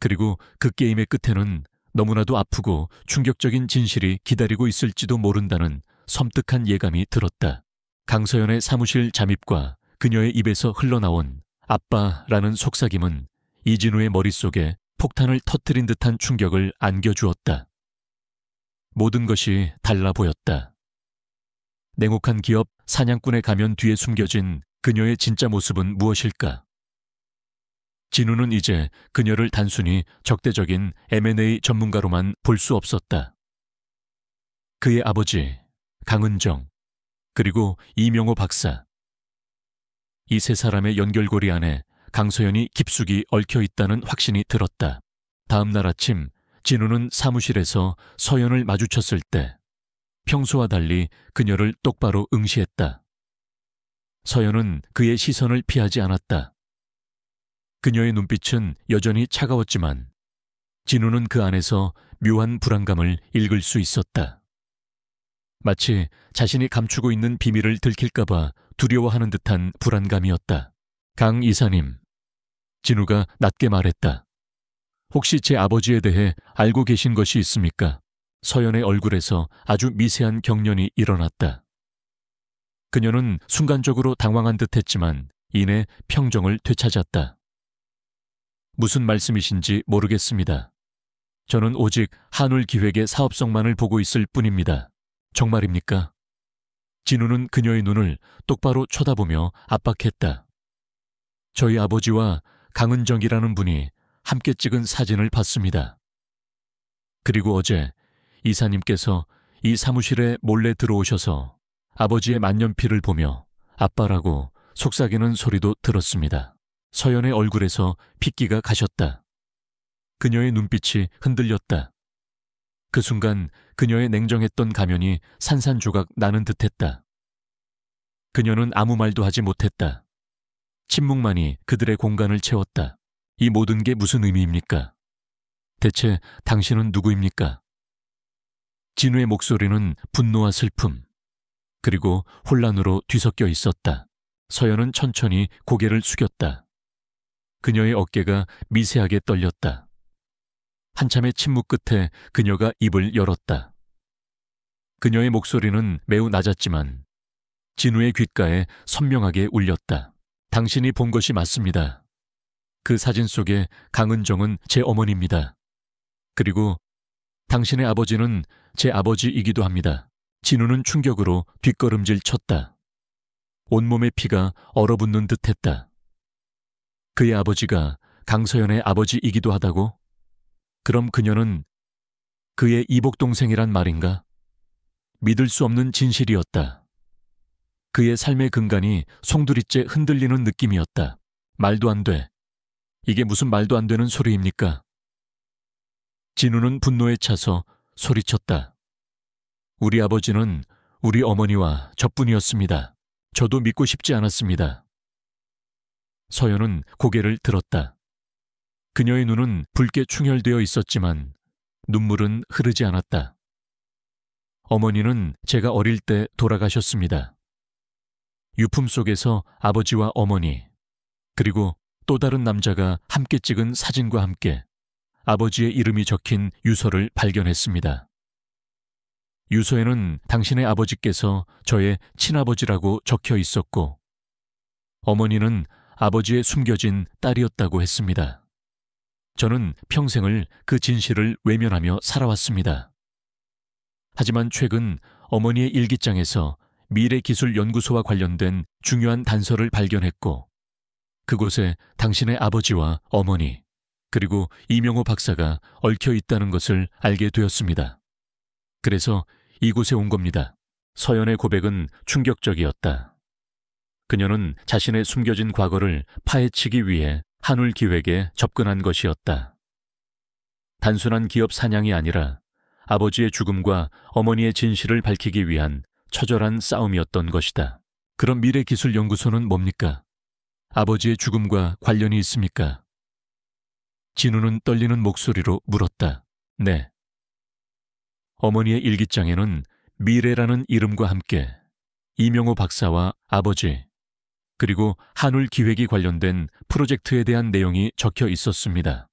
그리고 그 게임의 끝에는 너무나도 아프고 충격적인 진실이 기다리고 있을지도 모른다는 섬뜩한 예감이 들었다. 강서연의 사무실 잠입과 그녀의 입에서 흘러나온 아빠라는 속삭임은 이진우의 머릿속에 폭탄을 터뜨린 듯한 충격을 안겨주었다. 모든 것이 달라 보였다. 냉혹한 기업 사냥꾼의 가면 뒤에 숨겨진 그녀의 진짜 모습은 무엇일까? 진우는 이제 그녀를 단순히 적대적인 M&A 전문가로만 볼 수 없었다. 그의 아버지, 강은정, 그리고 이명호 박사. 이 세 사람의 연결고리 안에 강소연이 깊숙이 얽혀 있다는 확신이 들었다. 다음 날 아침 진우는 사무실에서 서연을 마주쳤을 때 평소와 달리 그녀를 똑바로 응시했다. 서연은 그의 시선을 피하지 않았다. 그녀의 눈빛은 여전히 차가웠지만 진우는 그 안에서 묘한 불안감을 읽을 수 있었다. 마치 자신이 감추고 있는 비밀을 들킬까봐 두려워하는 듯한 불안감이었다. 강 이사님, 진우가 낮게 말했다. 혹시 제 아버지에 대해 알고 계신 것이 있습니까? 서연의 얼굴에서 아주 미세한 경련이 일어났다. 그녀는 순간적으로 당황한 듯했지만 이내 평정을 되찾았다. 무슨 말씀이신지 모르겠습니다. 저는 오직 한울기획의 사업성만을 보고 있을 뿐입니다. 정말입니까? 진우는 그녀의 눈을 똑바로 쳐다보며 압박했다. 저희 아버지와 강은정이라는 분이 함께 찍은 사진을 봤습니다. 그리고 어제 이사님께서 이 사무실에 몰래 들어오셔서 아버지의 만년필을 보며 아빠라고 속삭이는 소리도 들었습니다. 서연의 얼굴에서 핏기가 가셨다. 그녀의 눈빛이 흔들렸다. 그 순간 그녀의 냉정했던 가면이 산산조각 나는 듯했다. 그녀는 아무 말도 하지 못했다. 침묵만이 그들의 공간을 채웠다. 이 모든 게 무슨 의미입니까? 대체 당신은 누구입니까? 진우의 목소리는 분노와 슬픔, 그리고 혼란으로 뒤섞여 있었다. 서연은 천천히 고개를 숙였다. 그녀의 어깨가 미세하게 떨렸다. 한참의 침묵 끝에 그녀가 입을 열었다. 그녀의 목소리는 매우 낮았지만 진우의 귓가에 선명하게 울렸다. 당신이 본 것이 맞습니다. 그 사진 속의 강은정은 제 어머니입니다. 그리고 당신의 아버지는 제 아버지이기도 합니다. 진우는 충격으로 뒷걸음질 쳤다. 온몸의 피가 얼어붙는 듯했다. 그의 아버지가 강서연의 아버지이기도 하다고? 그럼 그녀는 그의 이복동생이란 말인가? 믿을 수 없는 진실이었다. 그의 삶의 근간이 송두리째 흔들리는 느낌이었다. 말도 안 돼. 이게 무슨 말도 안 되는 소리입니까? 진우는 분노에 차서 소리쳤다. 우리 아버지는 우리 어머니와 저뿐이었습니다. 저도 믿고 싶지 않았습니다. 서연은 고개를 들었다. 그녀의 눈은 붉게 충혈되어 있었지만 눈물은 흐르지 않았다. 어머니는 제가 어릴 때 돌아가셨습니다. 유품 속에서 아버지와 어머니, 그리고 또 다른 남자가 함께 찍은 사진과 함께 아버지의 이름이 적힌 유서를 발견했습니다. 유서에는 당신의 아버지께서 저의 친아버지라고 적혀 있었고 어머니는 아버지의 숨겨진 딸이었다고 했습니다. 저는 평생을 그 진실을 외면하며 살아왔습니다. 하지만 최근 어머니의 일기장에서 미래기술연구소와 관련된 중요한 단서를 발견했고 그곳에 당신의 아버지와 어머니 그리고 이명호 박사가 얽혀 있다는 것을 알게 되었습니다. 그래서 이곳에 온 겁니다. 서연의 고백은 충격적이었다. 그녀는 자신의 숨겨진 과거를 파헤치기 위해 한울기획에 접근한 것이었다. 단순한 기업 사냥이 아니라 아버지의 죽음과 어머니의 진실을 밝히기 위한 처절한 싸움이었던 것이다. 그럼 미래기술연구소는 뭡니까? 아버지의 죽음과 관련이 있습니까? 진우는 떨리는 목소리로 물었다. 네. 어머니의 일기장에는 미래라는 이름과 함께 이명호 박사와 아버지, 그리고 한울기획이 관련된 프로젝트에 대한 내용이 적혀 있었습니다.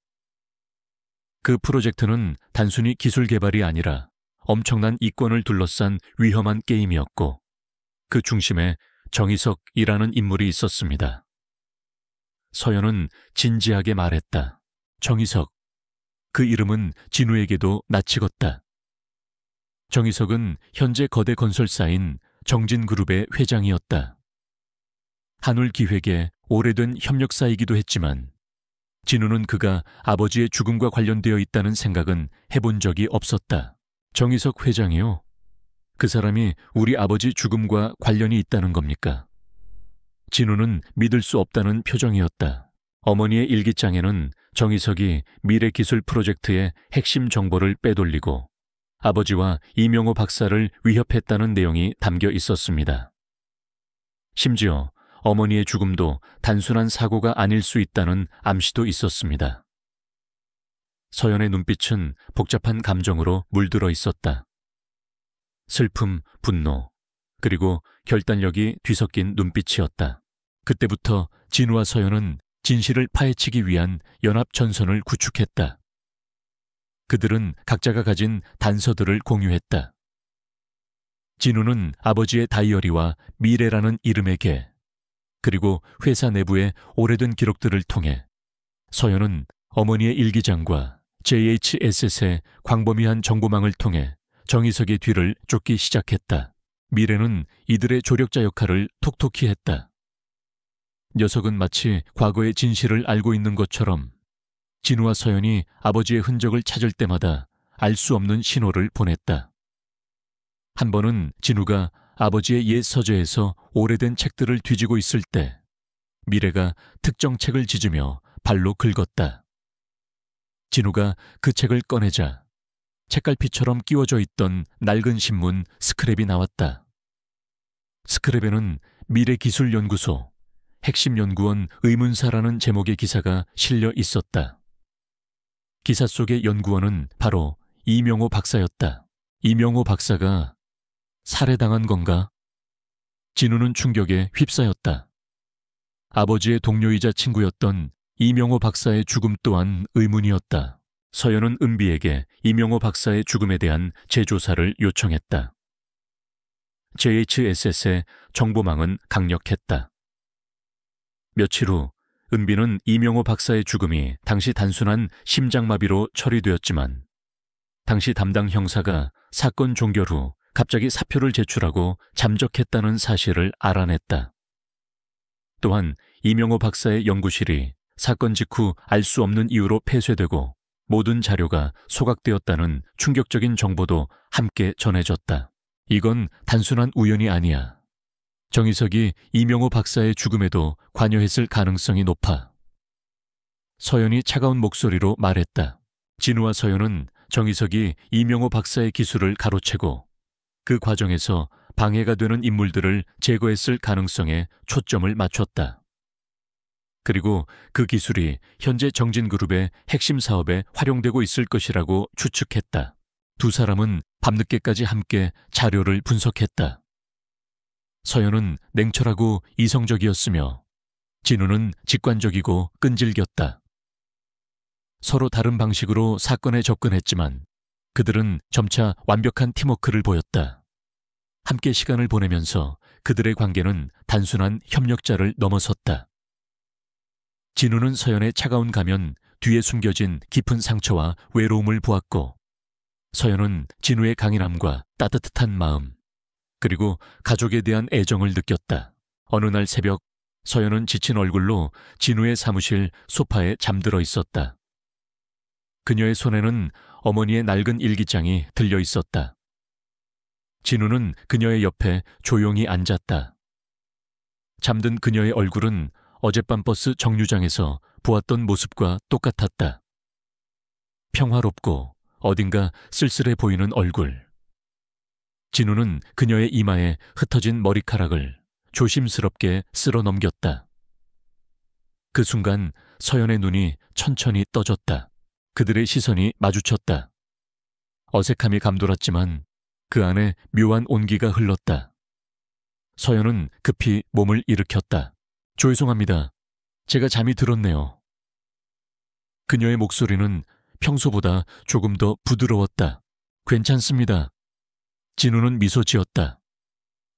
그 프로젝트는 단순히 기술 개발이 아니라 엄청난 이권을 둘러싼 위험한 게임이었고 그 중심에 정희석이라는 인물이 있었습니다. 서연은 진지하게 말했다. 정희석. 그 이름은 진우에게도 낯익었다. 정희석은 현재 거대 건설사인 정진그룹의 회장이었다. 한울기획의 오래된 협력사이기도 했지만 진우는 그가 아버지의 죽음과 관련되어 있다는 생각은 해본 적이 없었다. 정희석 회장이요? 그 사람이 우리 아버지 죽음과 관련이 있다는 겁니까? 진우는 믿을 수 없다는 표정이었다. 어머니의 일기장에는 정희석이 미래기술 프로젝트의 핵심 정보를 빼돌리고 아버지와 이명호 박사를 위협했다는 내용이 담겨 있었습니다. 심지어 어머니의 죽음도 단순한 사고가 아닐 수 있다는 암시도 있었습니다. 서연의 눈빛은 복잡한 감정으로 물들어 있었다. 슬픔, 분노, 그리고 결단력이 뒤섞인 눈빛이었다. 그때부터 진우와 서연은 진실을 파헤치기 위한 연합전선을 구축했다. 그들은 각자가 가진 단서들을 공유했다. 진우는 아버지의 다이어리와 미래라는 이름의 개, 그리고 회사 내부의 오래된 기록들을 통해 서연은 어머니의 일기장과 JHS의 광범위한 정보망을 통해 정희석의 뒤를 쫓기 시작했다. 미래는 이들의 조력자 역할을 톡톡히 했다. 녀석은 마치 과거의 진실을 알고 있는 것처럼 진우와 서연이 아버지의 흔적을 찾을 때마다 알 수 없는 신호를 보냈다. 한 번은 진우가 아버지의 옛 서재에서 오래된 책들을 뒤지고 있을 때 미래가 특정 책을 짖으며 발로 긁었다. 진우가 그 책을 꺼내자 책갈피처럼 끼워져 있던 낡은 신문 스크랩이 나왔다. 스크랩에는 미래기술연구소 핵심연구원 의문사라는 제목의 기사가 실려 있었다. 기사 속의 연구원은 바로 이명호 박사였다. 이명호 박사가 살해당한 건가? 진우는 충격에 휩싸였다. 아버지의 동료이자 친구였던 이명호 박사의 죽음 또한 의문이었다. 서연은 은비에게 이명호 박사의 죽음에 대한 재조사를 요청했다. JHSS의 정보망은 강력했다. 며칠 후 은비는 이명호 박사의 죽음이 당시 단순한 심장마비로 처리되었지만 당시 담당 형사가 사건 종결 후 갑자기 사표를 제출하고 잠적했다는 사실을 알아냈다. 또한 이명호 박사의 연구실이 사건 직후 알 수 없는 이유로 폐쇄되고 모든 자료가 소각되었다는 충격적인 정보도 함께 전해졌다. 이건 단순한 우연이 아니야. 정희석이 이명호 박사의 죽음에도 관여했을 가능성이 높아. 서연이 차가운 목소리로 말했다. 진우와 서연은 정희석이 이명호 박사의 기술을 가로채고 그 과정에서 방해가 되는 인물들을 제거했을 가능성에 초점을 맞췄다. 그리고 그 기술이 현재 정진그룹의 핵심 사업에 활용되고 있을 것이라고 추측했다. 두 사람은 밤늦게까지 함께 자료를 분석했다. 서연은 냉철하고 이성적이었으며 진우는 직관적이고 끈질겼다. 서로 다른 방식으로 사건에 접근했지만 그들은 점차 완벽한 팀워크를 보였다. 함께 시간을 보내면서 그들의 관계는 단순한 협력자를 넘어섰다. 진우는 서연의 차가운 가면 뒤에 숨겨진 깊은 상처와 외로움을 보았고 서연은 진우의 강인함과 따뜻한 마음 그리고 가족에 대한 애정을 느꼈다. 어느 날 새벽 서연은 지친 얼굴로 진우의 사무실 소파에 잠들어 있었다. 그녀의 손에는 어머니의 낡은 일기장이 들려 있었다. 진우는 그녀의 옆에 조용히 앉았다. 잠든 그녀의 얼굴은 어젯밤 버스 정류장에서 보았던 모습과 똑같았다. 평화롭고 어딘가 쓸쓸해 보이는 얼굴. 진우는 그녀의 이마에 흩어진 머리카락을 조심스럽게 쓸어 넘겼다. 그 순간 서연의 눈이 천천히 떠졌다. 그들의 시선이 마주쳤다. 어색함이 감돌았지만 그 안에 묘한 온기가 흘렀다. 서연은 급히 몸을 일으켰다. 죄송합니다. 제가 잠이 들었네요. 그녀의 목소리는 평소보다 조금 더 부드러웠다. 괜찮습니다. 진우는 미소 지었다.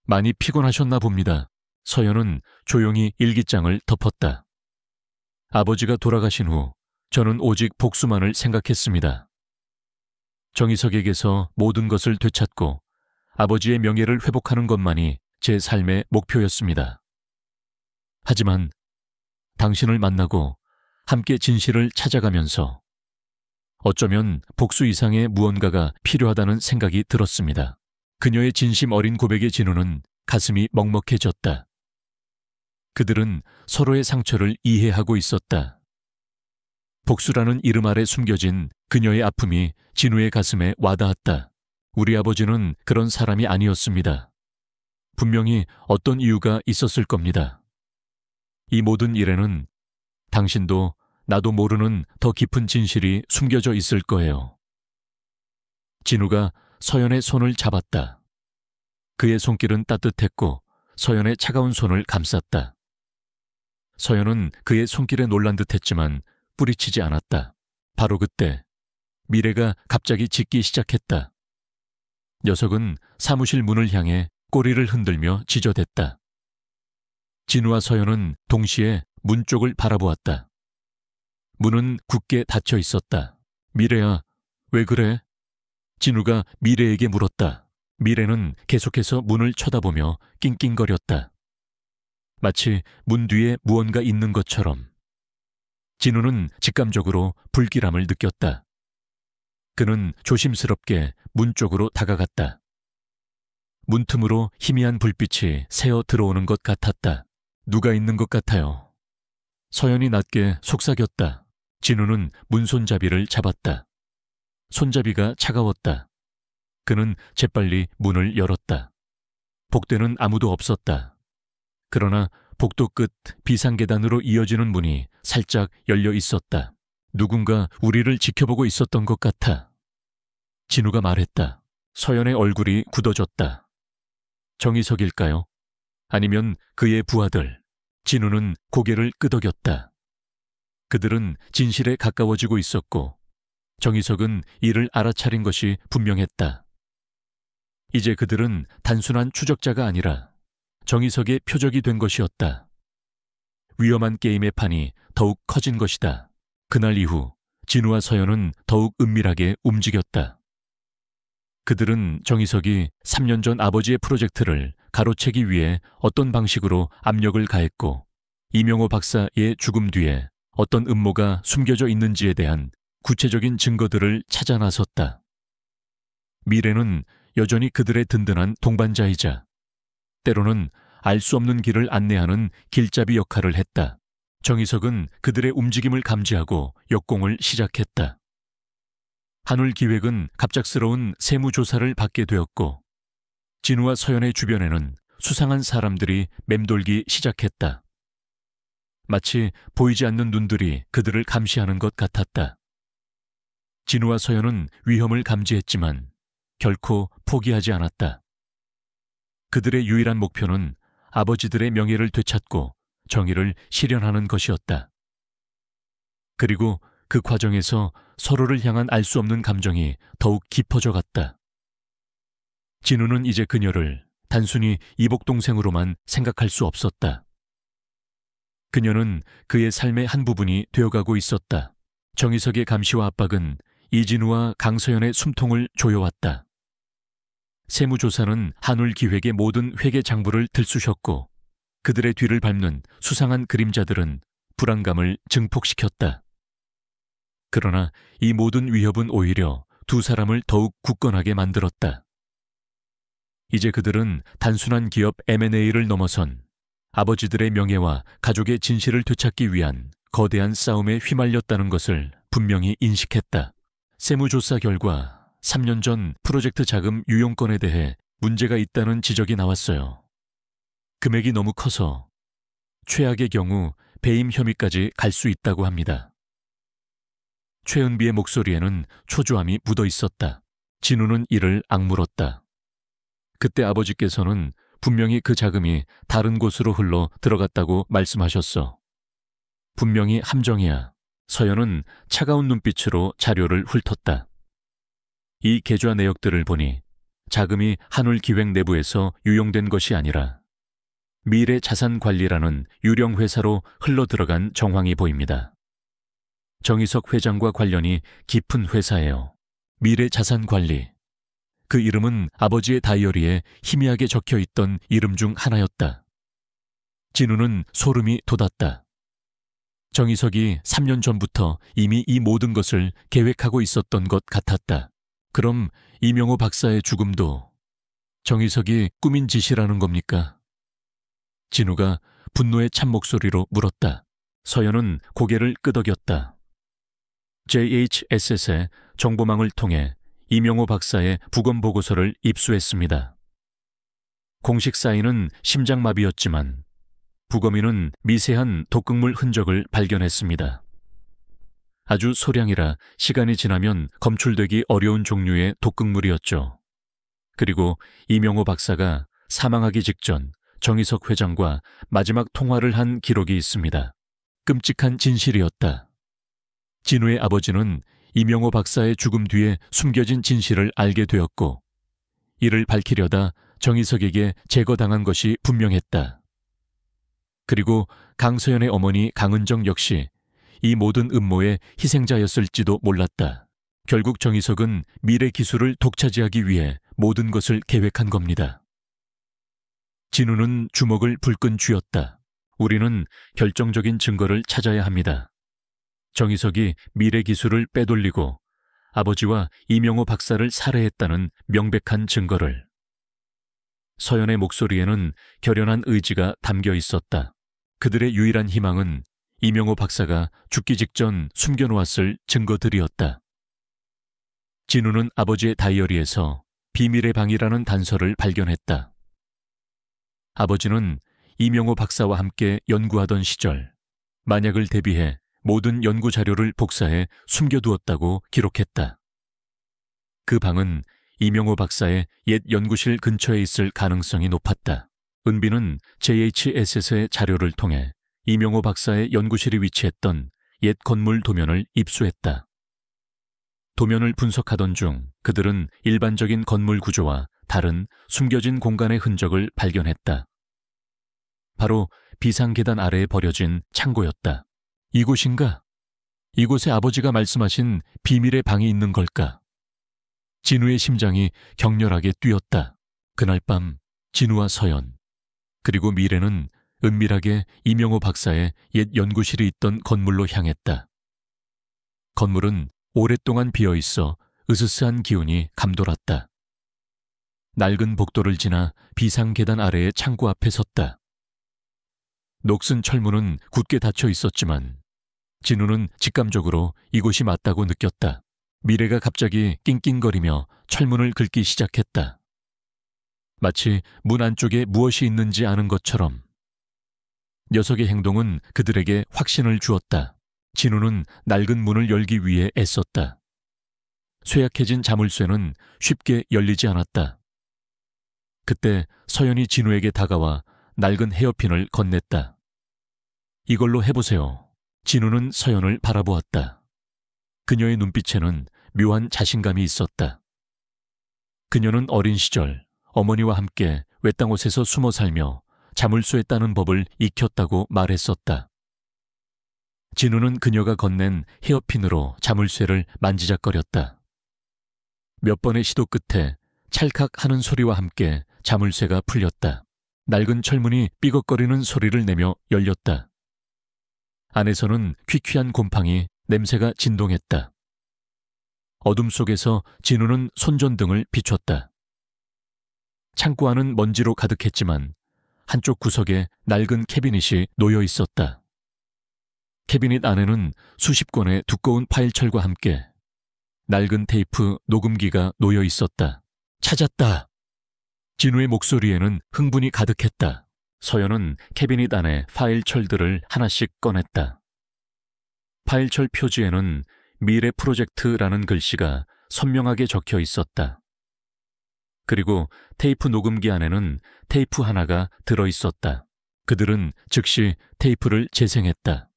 많이 피곤하셨나 봅니다. 서연은 조용히 일기장을 덮었다. 아버지가 돌아가신 후 저는 오직 복수만을 생각했습니다. 정희석에게서 모든 것을 되찾고 아버지의 명예를 회복하는 것만이 제 삶의 목표였습니다. 하지만 당신을 만나고 함께 진실을 찾아가면서 어쩌면 복수 이상의 무언가가 필요하다는 생각이 들었습니다. 그녀의 진심 어린 고백에 진우는 가슴이 먹먹해졌다. 그들은 서로의 상처를 이해하고 있었다. 복수라는 이름 아래 숨겨진 그녀의 아픔이 진우의 가슴에 와닿았다. 우리 아버지는 그런 사람이 아니었습니다. 분명히 어떤 이유가 있었을 겁니다. 이 모든 일에는 당신도 나도 모르는 더 깊은 진실이 숨겨져 있을 거예요. 진우가 서연의 손을 잡았다. 그의 손길은 따뜻했고 서연의 차가운 손을 감쌌다. 서연은 그의 손길에 놀란 듯했지만 뿌리치지 않았다. 바로 그때 미래가 갑자기 짖기 시작했다. 녀석은 사무실 문을 향해 꼬리를 흔들며 지저댔다. 진우와 서연은 동시에 문 쪽을 바라보았다. 문은 굳게 닫혀 있었다. 미래야, 왜 그래? 진우가 미래에게 물었다. 미래는 계속해서 문을 쳐다보며 낑낑거렸다. 마치 문 뒤에 무언가 있는 것처럼. 진우는 직감적으로 불길함을 느꼈다. 그는 조심스럽게 문 쪽으로 다가갔다. 문틈으로 희미한 불빛이 새어 들어오는 것 같았다. 누가 있는 것 같아요. 서연이 낮게 속삭였다. 진우는 문 손잡이를 잡았다. 손잡이가 차가웠다. 그는 재빨리 문을 열었다. 복도는 아무도 없었다. 그러나 복도 끝 비상계단으로 이어지는 문이 살짝 열려 있었다. 누군가 우리를 지켜보고 있었던 것 같아. 진우가 말했다. 서연의 얼굴이 굳어졌다. 정희석일까요? 아니면 그의 부하들? 진우는 고개를 끄덕였다. 그들은 진실에 가까워지고 있었고 정희석은 이를 알아차린 것이 분명했다. 이제 그들은 단순한 추적자가 아니라 정희석의 표적이 된 것이었다. 위험한 게임의 판이 더욱 커진 것이다. 그날 이후 진우와 서연은 더욱 은밀하게 움직였다. 그들은 정희석이 3년 전 아버지의 프로젝트를 가로채기 위해 어떤 방식으로 압력을 가했고 이명호 박사의 죽음 뒤에 어떤 음모가 숨겨져 있는지에 대한 구체적인 증거들을 찾아 나섰다. 미래는 여전히 그들의 든든한 동반자이자 때로는 알 수 없는 길을 안내하는 길잡이 역할을 했다. 정희석은 그들의 움직임을 감지하고 역공을 시작했다. 한울기획은 갑작스러운 세무조사를 받게 되었고 진우와 서연의 주변에는 수상한 사람들이 맴돌기 시작했다. 마치 보이지 않는 눈들이 그들을 감시하는 것 같았다. 진우와 서연은 위험을 감지했지만 결코 포기하지 않았다. 그들의 유일한 목표는 아버지들의 명예를 되찾고 정의를 실현하는 것이었다. 그리고 그 과정에서 서로를 향한 알 수 없는 감정이 더욱 깊어져 갔다. 진우는 이제 그녀를 단순히 이복동생으로만 생각할 수 없었다. 그녀는 그의 삶의 한 부분이 되어가고 있었다. 정희석의 감시와 압박은 이진우와 강서연의 숨통을 조여왔다. 세무조사는 한울기획의 모든 회계 장부를 들쑤셨고 그들의 뒤를 밟는 수상한 그림자들은 불안감을 증폭시켰다. 그러나 이 모든 위협은 오히려 두 사람을 더욱 굳건하게 만들었다. 이제 그들은 단순한 기업 M&A를 넘어선 아버지들의 명예와 가족의 진실을 되찾기 위한 거대한 싸움에 휘말렸다는 것을 분명히 인식했다. 세무조사 결과 3년 전 프로젝트 자금 유용건에 대해 문제가 있다는 지적이 나왔어요. 금액이 너무 커서 최악의 경우 배임 혐의까지 갈 수 있다고 합니다. 최은비의 목소리에는 초조함이 묻어 있었다. 진우는 이를 악물었다. 그때 아버지께서는 분명히 그 자금이 다른 곳으로 흘러 들어갔다고 말씀하셨어. 분명히 함정이야. 서연은 차가운 눈빛으로 자료를 훑었다. 이 계좌 내역들을 보니 자금이 한울기획 내부에서 유용된 것이 아니라 미래자산관리라는 유령 회사로 흘러들어간 정황이 보입니다. 정희석 회장과 관련이 깊은 회사예요. 미래자산관리. 그 이름은 아버지의 다이어리에 희미하게 적혀있던 이름 중 하나였다. 진우는 소름이 돋았다. 정희석이 3년 전부터 이미 이 모든 것을 계획하고 있었던 것 같았다. 그럼 이명호 박사의 죽음도 정희석이 꾸민 짓이라는 겁니까? 진우가 분노의 찬 목소리로 물었다. 서연은 고개를 끄덕였다. JHSS의 정보망을 통해 이명호 박사의 부검 보고서를 입수했습니다. 공식 사인은 심장마비였지만 부검인은 미세한 독극물 흔적을 발견했습니다. 아주 소량이라 시간이 지나면 검출되기 어려운 종류의 독극물이었죠. 그리고 이명호 박사가 사망하기 직전 정희석 회장과 마지막 통화를 한 기록이 있습니다. 끔찍한 진실이었다. 진우의 아버지는 이명호 박사의 죽음 뒤에 숨겨진 진실을 알게 되었고 이를 밝히려다 정희석에게 제거당한 것이 분명했다. 그리고 강서연의 어머니 강은정 역시 이 모든 음모의 희생자였을지도 몰랐다. 결국 정희석은 미래 기술을 독차지하기 위해 모든 것을 계획한 겁니다. 진우는 주먹을 불끈 쥐었다. 우리는 결정적인 증거를 찾아야 합니다. 정희석이 미래 기술을 빼돌리고 아버지와 이명호 박사를 살해했다는 명백한 증거를. 서연의 목소리에는 결연한 의지가 담겨 있었다. 그들의 유일한 희망은 이명호 박사가 죽기 직전 숨겨놓았을 증거들이었다. 진우는 아버지의 다이어리에서 비밀의 방이라는 단서를 발견했다. 아버지는 이명호 박사와 함께 연구하던 시절 만약을 대비해 모든 연구 자료를 복사해 숨겨두었다고 기록했다. 그 방은 이명호 박사의 옛 연구실 근처에 있을 가능성이 높았다. 은비는 JHS의 자료를 통해 이명호 박사의 연구실이 위치했던 옛 건물 도면을 입수했다. 도면을 분석하던 중 그들은 일반적인 건물 구조와 다른 숨겨진 공간의 흔적을 발견했다. 바로 비상계단 아래에 버려진 창고였다. 이곳인가? 이곳에 아버지가 말씀하신 비밀의 방이 있는 걸까? 진우의 심장이 격렬하게 뛰었다. 그날 밤 진우와 서연, 그리고 미래는 은밀하게 이명호 박사의 옛 연구실이 있던 건물로 향했다. 건물은 오랫동안 비어있어 으스스한 기운이 감돌았다. 낡은 복도를 지나 비상계단 아래의 창고 앞에 섰다. 녹슨 철문은 굳게 닫혀 있었지만 진우는 직감적으로 이곳이 맞다고 느꼈다. 미래가 갑자기 낑낑거리며 철문을 긁기 시작했다. 마치 문 안쪽에 무엇이 있는지 아는 것처럼. 녀석의 행동은 그들에게 확신을 주었다. 진우는 낡은 문을 열기 위해 애썼다. 쇠약해진 자물쇠는 쉽게 열리지 않았다. 그때 서연이 진우에게 다가와 낡은 헤어핀을 건넸다. 이걸로 해보세요. 진우는 서연을 바라보았다. 그녀의 눈빛에는 묘한 자신감이 있었다. 그녀는 어린 시절 어머니와 함께 외딴 곳에서 숨어 살며 자물쇠 따는 법을 익혔다고 말했었다. 진우는 그녀가 건넨 헤어핀으로 자물쇠를 만지작거렸다. 몇 번의 시도 끝에 찰칵 하는 소리와 함께 자물쇠가 풀렸다. 낡은 철문이 삐걱거리는 소리를 내며 열렸다. 안에서는 퀴퀴한 곰팡이 냄새가 진동했다. 어둠 속에서 진우는 손전등을 비췄다. 창고 안은 먼지로 가득했지만 한쪽 구석에 낡은 캐비닛이 놓여 있었다. 캐비닛 안에는 수십 권의 두꺼운 파일철과 함께 낡은 테이프 녹음기가 놓여 있었다. 찾았다! 진우의 목소리에는 흥분이 가득했다. 서연은 캐비닛 안에 파일철들을 하나씩 꺼냈다. 파일철 표지에는 미래 프로젝트라는 글씨가 선명하게 적혀 있었다. 그리고 테이프 녹음기 안에는 테이프 하나가 들어있었다. 그들은 즉시 테이프를 재생했다.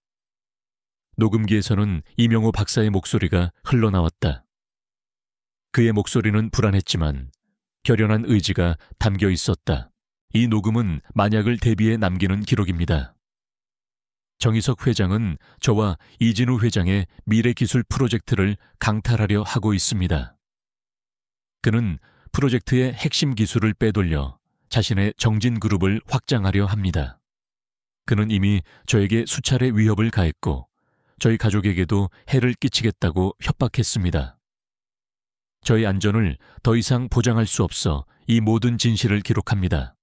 녹음기에서는 이명호 박사의 목소리가 흘러나왔다. 그의 목소리는 불안했지만 결연한 의지가 담겨 있었다. 이 녹음은 만약을 대비해 남기는 기록입니다. 정희석 회장은 저와 이진우 회장의 미래기술 프로젝트를 강탈하려 하고 있습니다. 그는 프로젝트의 핵심 기술을 빼돌려 자신의 정진그룹을 확장하려 합니다. 그는 이미 저에게 수차례 위협을 가했고 저희 가족에게도 해를 끼치겠다고 협박했습니다. 저희 안전을 더 이상 보장할 수 없어 이 모든 진실을 기록합니다.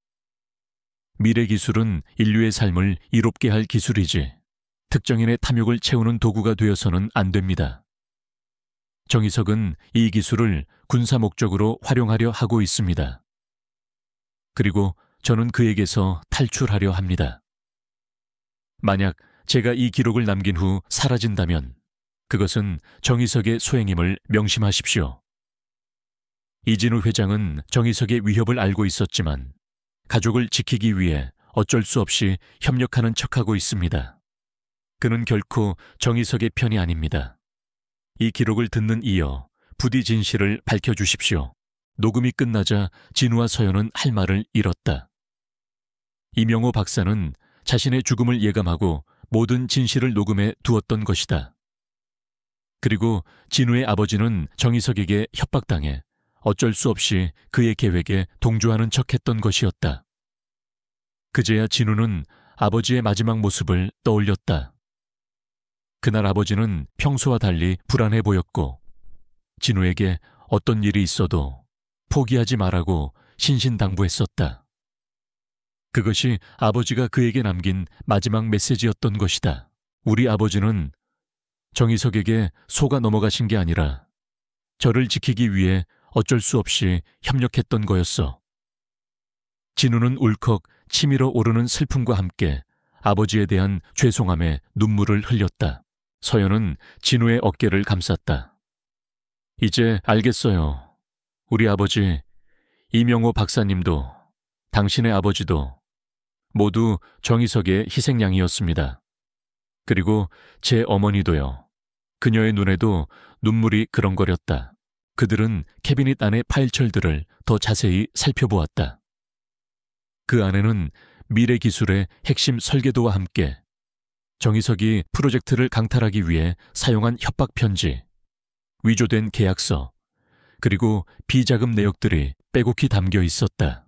미래기술은 인류의 삶을 이롭게 할 기술이지 특정인의 탐욕을 채우는 도구가 되어서는 안 됩니다. 정희석은 이 기술을 군사 목적으로 활용하려 하고 있습니다. 그리고 저는 그에게서 탈출하려 합니다. 만약 제가 이 기록을 남긴 후 사라진다면 그것은 정희석의 소행임을 명심하십시오. 이진우 회장은 정희석의 위협을 알고 있었지만 가족을 지키기 위해 어쩔 수 없이 협력하는 척하고 있습니다. 그는 결코 정희석의 편이 아닙니다. 이 기록을 듣는 이여 부디 진실을 밝혀주십시오. 녹음이 끝나자 진우와 서연은 할 말을 잃었다. 이명호 박사는 자신의 죽음을 예감하고 모든 진실을 녹음해 두었던 것이다. 그리고 진우의 아버지는 정희석에게 협박당해 어쩔 수 없이 그의 계획에 동조하는 척했던 것이었다. 그제야 진우는 아버지의 마지막 모습을 떠올렸다. 그날 아버지는 평소와 달리 불안해 보였고 진우에게 어떤 일이 있어도 포기하지 말라고 신신당부했었다. 그것이 아버지가 그에게 남긴 마지막 메시지였던 것이다. 우리 아버지는 정희석에게 속아 넘어가신 게 아니라 저를 지키기 위해 어쩔 수 없이 협력했던 거였어. 진우는 울컥 치밀어 오르는 슬픔과 함께 아버지에 대한 죄송함에 눈물을 흘렸다. 서연은 진우의 어깨를 감쌌다. 이제 알겠어요. 우리 아버지 이명호 박사님도 당신의 아버지도 모두 정희석의 희생양이었습니다. 그리고 제 어머니도요. 그녀의 눈에도 눈물이 그렁거렸다. 그들은 캐비닛 안의 파일철들을 더 자세히 살펴보았다. 그 안에는 미래 기술의 핵심 설계도와 함께 정희석이 프로젝트를 강탈하기 위해 사용한 협박 편지, 위조된 계약서, 그리고 비자금 내역들이 빼곡히 담겨 있었다.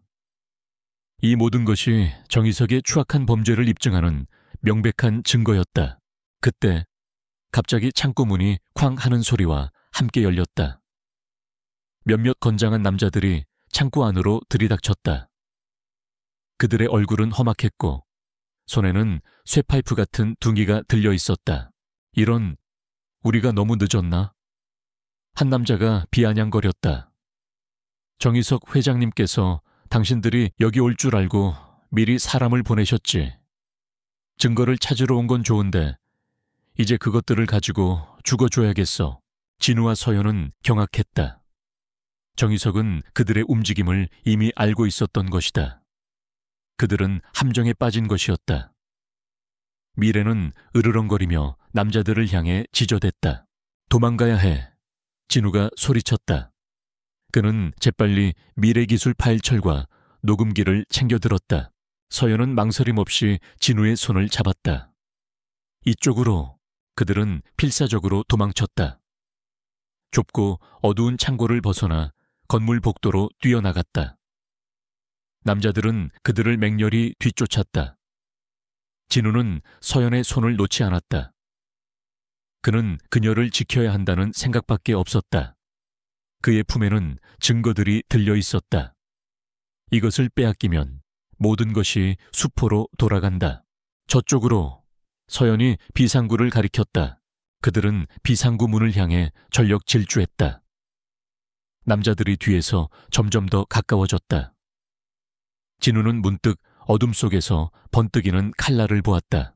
이 모든 것이 정희석의 추악한 범죄를 입증하는 명백한 증거였다. 그때 갑자기 창고 문이 쾅 하는 소리와 함께 열렸다. 몇몇 건장한 남자들이 창고 안으로 들이닥쳤다. 그들의 얼굴은 험악했고 손에는 쇠파이프 같은 둥이가 들려 있었다. 이런, 우리가 너무 늦었나? 한 남자가 비아냥거렸다. 정희석 회장님께서 당신들이 여기 올 줄 알고 미리 사람을 보내셨지. 증거를 찾으러 온 건 좋은데 이제 그것들을 가지고 죽어줘야겠어. 진우와 서연은 경악했다. 정희석은 그들의 움직임을 이미 알고 있었던 것이다. 그들은 함정에 빠진 것이었다. 미래는 으르렁거리며 남자들을 향해 지저댔다. 도망가야 해. 진우가 소리쳤다. 그는 재빨리 미래기술 파일철과 녹음기를 챙겨들었다. 서연은 망설임 없이 진우의 손을 잡았다. 이쪽으로. 그들은 필사적으로 도망쳤다. 좁고 어두운 창고를 벗어나 건물 복도로 뛰어나갔다. 남자들은 그들을 맹렬히 뒤쫓았다. 진우는 서연의 손을 놓지 않았다. 그는 그녀를 지켜야 한다는 생각밖에 없었다. 그의 품에는 증거들이 들려 있었다. 이것을 빼앗기면 모든 것이 수포로 돌아간다. 저쪽으로. 서연이 비상구를 가리켰다. 그들은 비상구 문을 향해 전력 질주했다. 남자들이 뒤에서 점점 더 가까워졌다. 진우는 문득 어둠 속에서 번뜩이는 칼날을 보았다.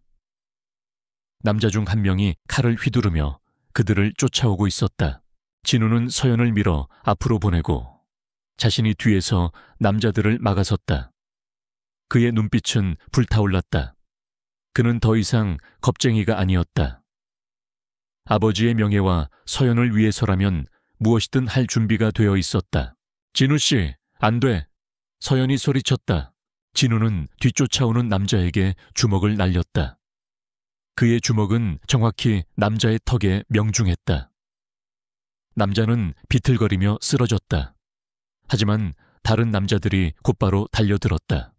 남자 중 한 명이 칼을 휘두르며 그들을 쫓아오고 있었다. 진우는 서연을 밀어 앞으로 보내고 자신이 뒤에서 남자들을 막아섰다. 그의 눈빛은 불타올랐다. 그는 더 이상 겁쟁이가 아니었다. 아버지의 명예와 서연을 위해서라면 무엇이든 할 준비가 되어 있었다. 진우 씨, 안 돼. 서연이 소리쳤다. 진우는 뒤쫓아오는 남자에게 주먹을 날렸다. 그의 주먹은 정확히 남자의 턱에 명중했다. 남자는 비틀거리며 쓰러졌다. 하지만 다른 남자들이 곧바로 달려들었다.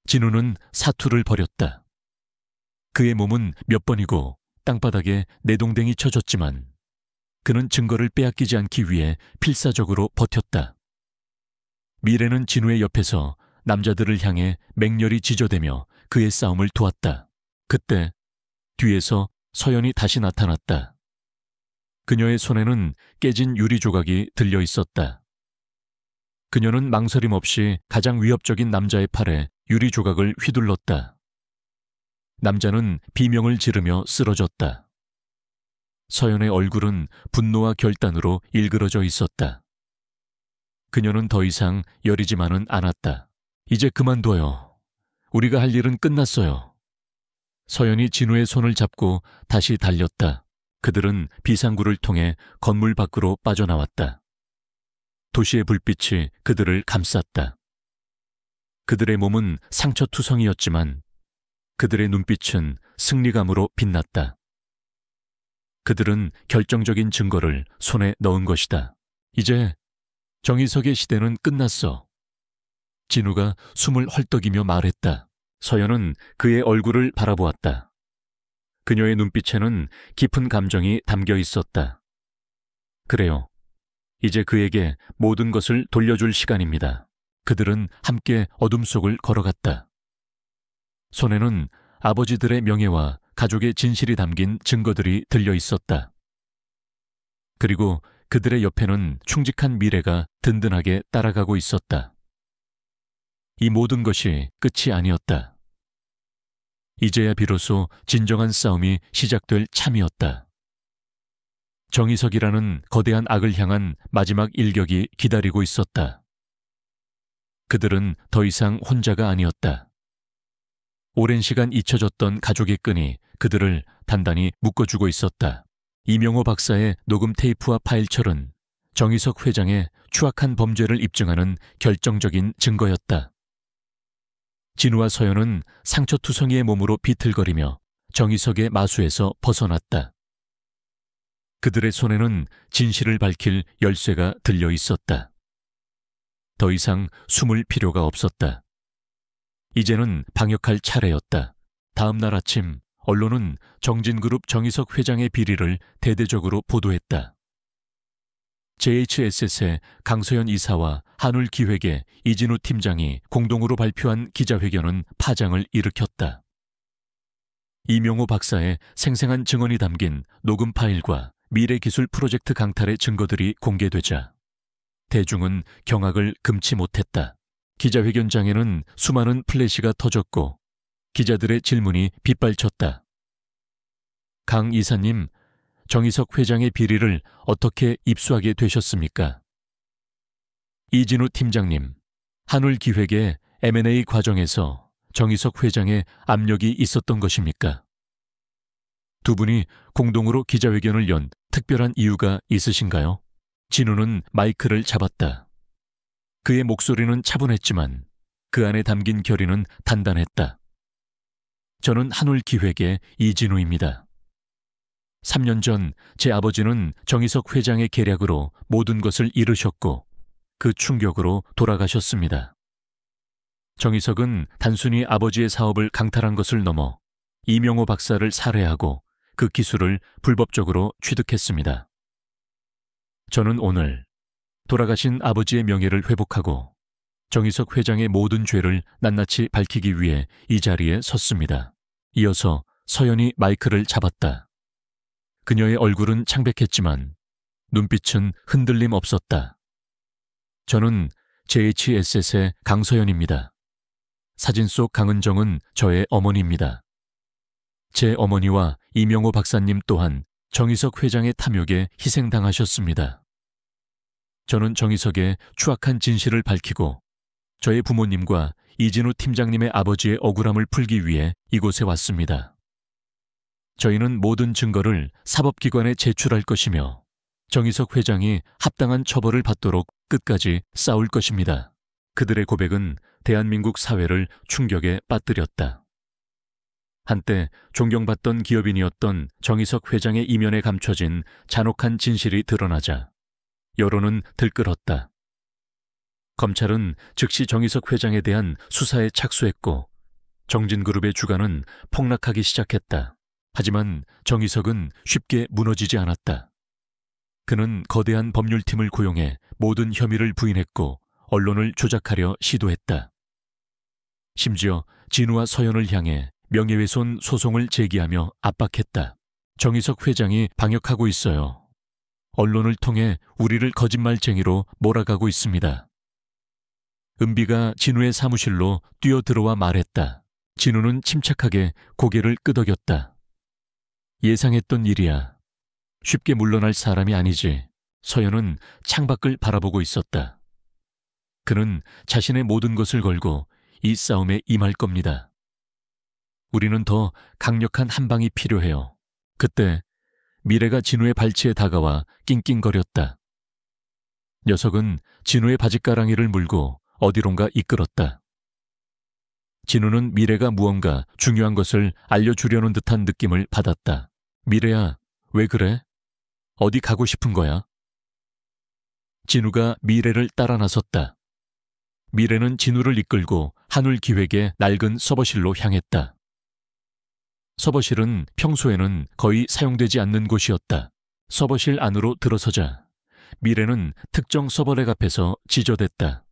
진우는 사투를 벌였다. 그의 몸은 몇 번이고 땅바닥에 내동댕이 쳐졌지만 그는 증거를 빼앗기지 않기 위해 필사적으로 버텼다. 미래는 진우의 옆에서 남자들을 향해 맹렬히 지저대며 그의 싸움을 도왔다. 그때 뒤에서 서연이 다시 나타났다. 그녀의 손에는 깨진 유리 조각이 들려 있었다. 그녀는 망설임 없이 가장 위협적인 남자의 팔에 유리 조각을 휘둘렀다. 남자는 비명을 지르며 쓰러졌다. 서연의 얼굴은 분노와 결단으로 일그러져 있었다. 그녀는 더 이상 여리지만은 않았다. 이제 그만둬요. 우리가 할 일은 끝났어요. 서연이 진우의 손을 잡고 다시 달렸다. 그들은 비상구를 통해 건물 밖으로 빠져나왔다. 도시의 불빛이 그들을 감쌌다. 그들의 몸은 상처투성이었지만 그들의 눈빛은 승리감으로 빛났다. 그들은 결정적인 증거를 손에 넣은 것이다. 이제 정희석의 시대는 끝났어. 진우가 숨을 헐떡이며 말했다. 서연은 그의 얼굴을 바라보았다. 그녀의 눈빛에는 깊은 감정이 담겨 있었다. 그래요. 이제 그에게 모든 것을 돌려줄 시간입니다. 그들은 함께 어둠 속을 걸어갔다. 손에는 아버지들의 명예와 가족의 진실이 담긴 증거들이 들려 있었다. 그리고 그들의 옆에는 충직한 미래가 든든하게 따라가고 있었다. 이 모든 것이 끝이 아니었다. 이제야 비로소 진정한 싸움이 시작될 참이었다. 정의석이라는 거대한 악을 향한 마지막 일격이 기다리고 있었다. 그들은 더 이상 혼자가 아니었다. 오랜 시간 잊혀졌던 가족의 끈이 그들을 단단히 묶어주고 있었다. 이명호 박사의 녹음 테이프와 파일철은 정의석 회장의 추악한 범죄를 입증하는 결정적인 증거였다. 진우와 서연은 상처투성이의 몸으로 비틀거리며 정의석의 마수에서 벗어났다. 그들의 손에는 진실을 밝힐 열쇠가 들려 있었다. 더 이상 숨을 필요가 없었다. 이제는 방역할 차례였다. 다음 날 아침 언론은 정진그룹 정의석 회장의 비리를 대대적으로 보도했다. JHSS의 강서연 이사와 한울기획의 이진우 팀장이 공동으로 발표한 기자회견은 파장을 일으켰다. 이명호 박사의 생생한 증언이 담긴 녹음 파일과 미래기술 프로젝트 강탈의 증거들이 공개되자 대중은 경악을 금치 못했다. 기자회견장에는 수많은 플래시가 터졌고 기자들의 질문이 빗발쳤다. 강 이사님, 정의석 회장의 비리를 어떻게 입수하게 되셨습니까? 이진우 팀장님, 한울기획의 M&A 과정에서 정의석 회장의 압력이 있었던 것입니까? 두 분이 공동으로 기자회견을 연 특별한 이유가 있으신가요? 진우는 마이크를 잡았다. 그의 목소리는 차분했지만 그 안에 담긴 결의는 단단했다. 저는 한울기획의 이진우입니다. 3년 전 제 아버지는 정의석 회장의 계략으로 모든 것을 잃으셨고 그 충격으로 돌아가셨습니다. 정의석은 단순히 아버지의 사업을 강탈한 것을 넘어 이명호 박사를 살해하고 그 기술을 불법적으로 취득했습니다. 저는 오늘 돌아가신 아버지의 명예를 회복하고 정의석 회장의 모든 죄를 낱낱이 밝히기 위해 이 자리에 섰습니다. 이어서 서연이 마이크를 잡았다. 그녀의 얼굴은 창백했지만 눈빛은 흔들림 없었다. 저는 JHSS의 강서연입니다. 사진 속 강은정은 저의 어머니입니다. 제 어머니와 이명호 박사님 또한 정의석 회장의 탐욕에 희생당하셨습니다. 저는 정의석의 추악한 진실을 밝히고 저의 부모님과 이진우 팀장님의 아버지의 억울함을 풀기 위해 이곳에 왔습니다. 저희는 모든 증거를 사법기관에 제출할 것이며 정의석 회장이 합당한 처벌을 받도록 끝까지 싸울 것입니다. 그들의 고백은 대한민국 사회를 충격에 빠뜨렸다. 한때 존경받던 기업인이었던 정의석 회장의 이면에 감춰진 잔혹한 진실이 드러나자 여론은 들끓었다. 검찰은 즉시 정의석 회장에 대한 수사에 착수했고 정진그룹의 주가는 폭락하기 시작했다. 하지만 정의석은 쉽게 무너지지 않았다. 그는 거대한 법률팀을 고용해 모든 혐의를 부인했고 언론을 조작하려 시도했다. 심지어 진우와 서연을 향해 명예훼손 소송을 제기하며 압박했다. 정의석 회장이 방역하고 있어요. 언론을 통해 우리를 거짓말쟁이로 몰아가고 있습니다. 은비가 진우의 사무실로 뛰어들어와 말했다. 진우는 침착하게 고개를 끄덕였다. 예상했던 일이야. 쉽게 물러날 사람이 아니지. 서연은 창밖을 바라보고 있었다. 그는 자신의 모든 것을 걸고 이 싸움에 임할 겁니다. 우리는 더 강력한 한 방이 필요해요. 그때 미래가 진우의 발치에 다가와 낑낑거렸다. 녀석은 진우의 바짓가랑이를 물고 어디론가 이끌었다. 진우는 미래가 무언가 중요한 것을 알려주려는 듯한 느낌을 받았다. 미래야, 왜 그래? 어디 가고 싶은 거야? 진우가 미래를 따라 나섰다. 미래는 진우를 이끌고 한울기획의 낡은 서버실로 향했다. 서버실은 평소에는 거의 사용되지 않는 곳이었다. 서버실 안으로 들어서자 미래는 특정 서버렉 앞에서 지저댔다.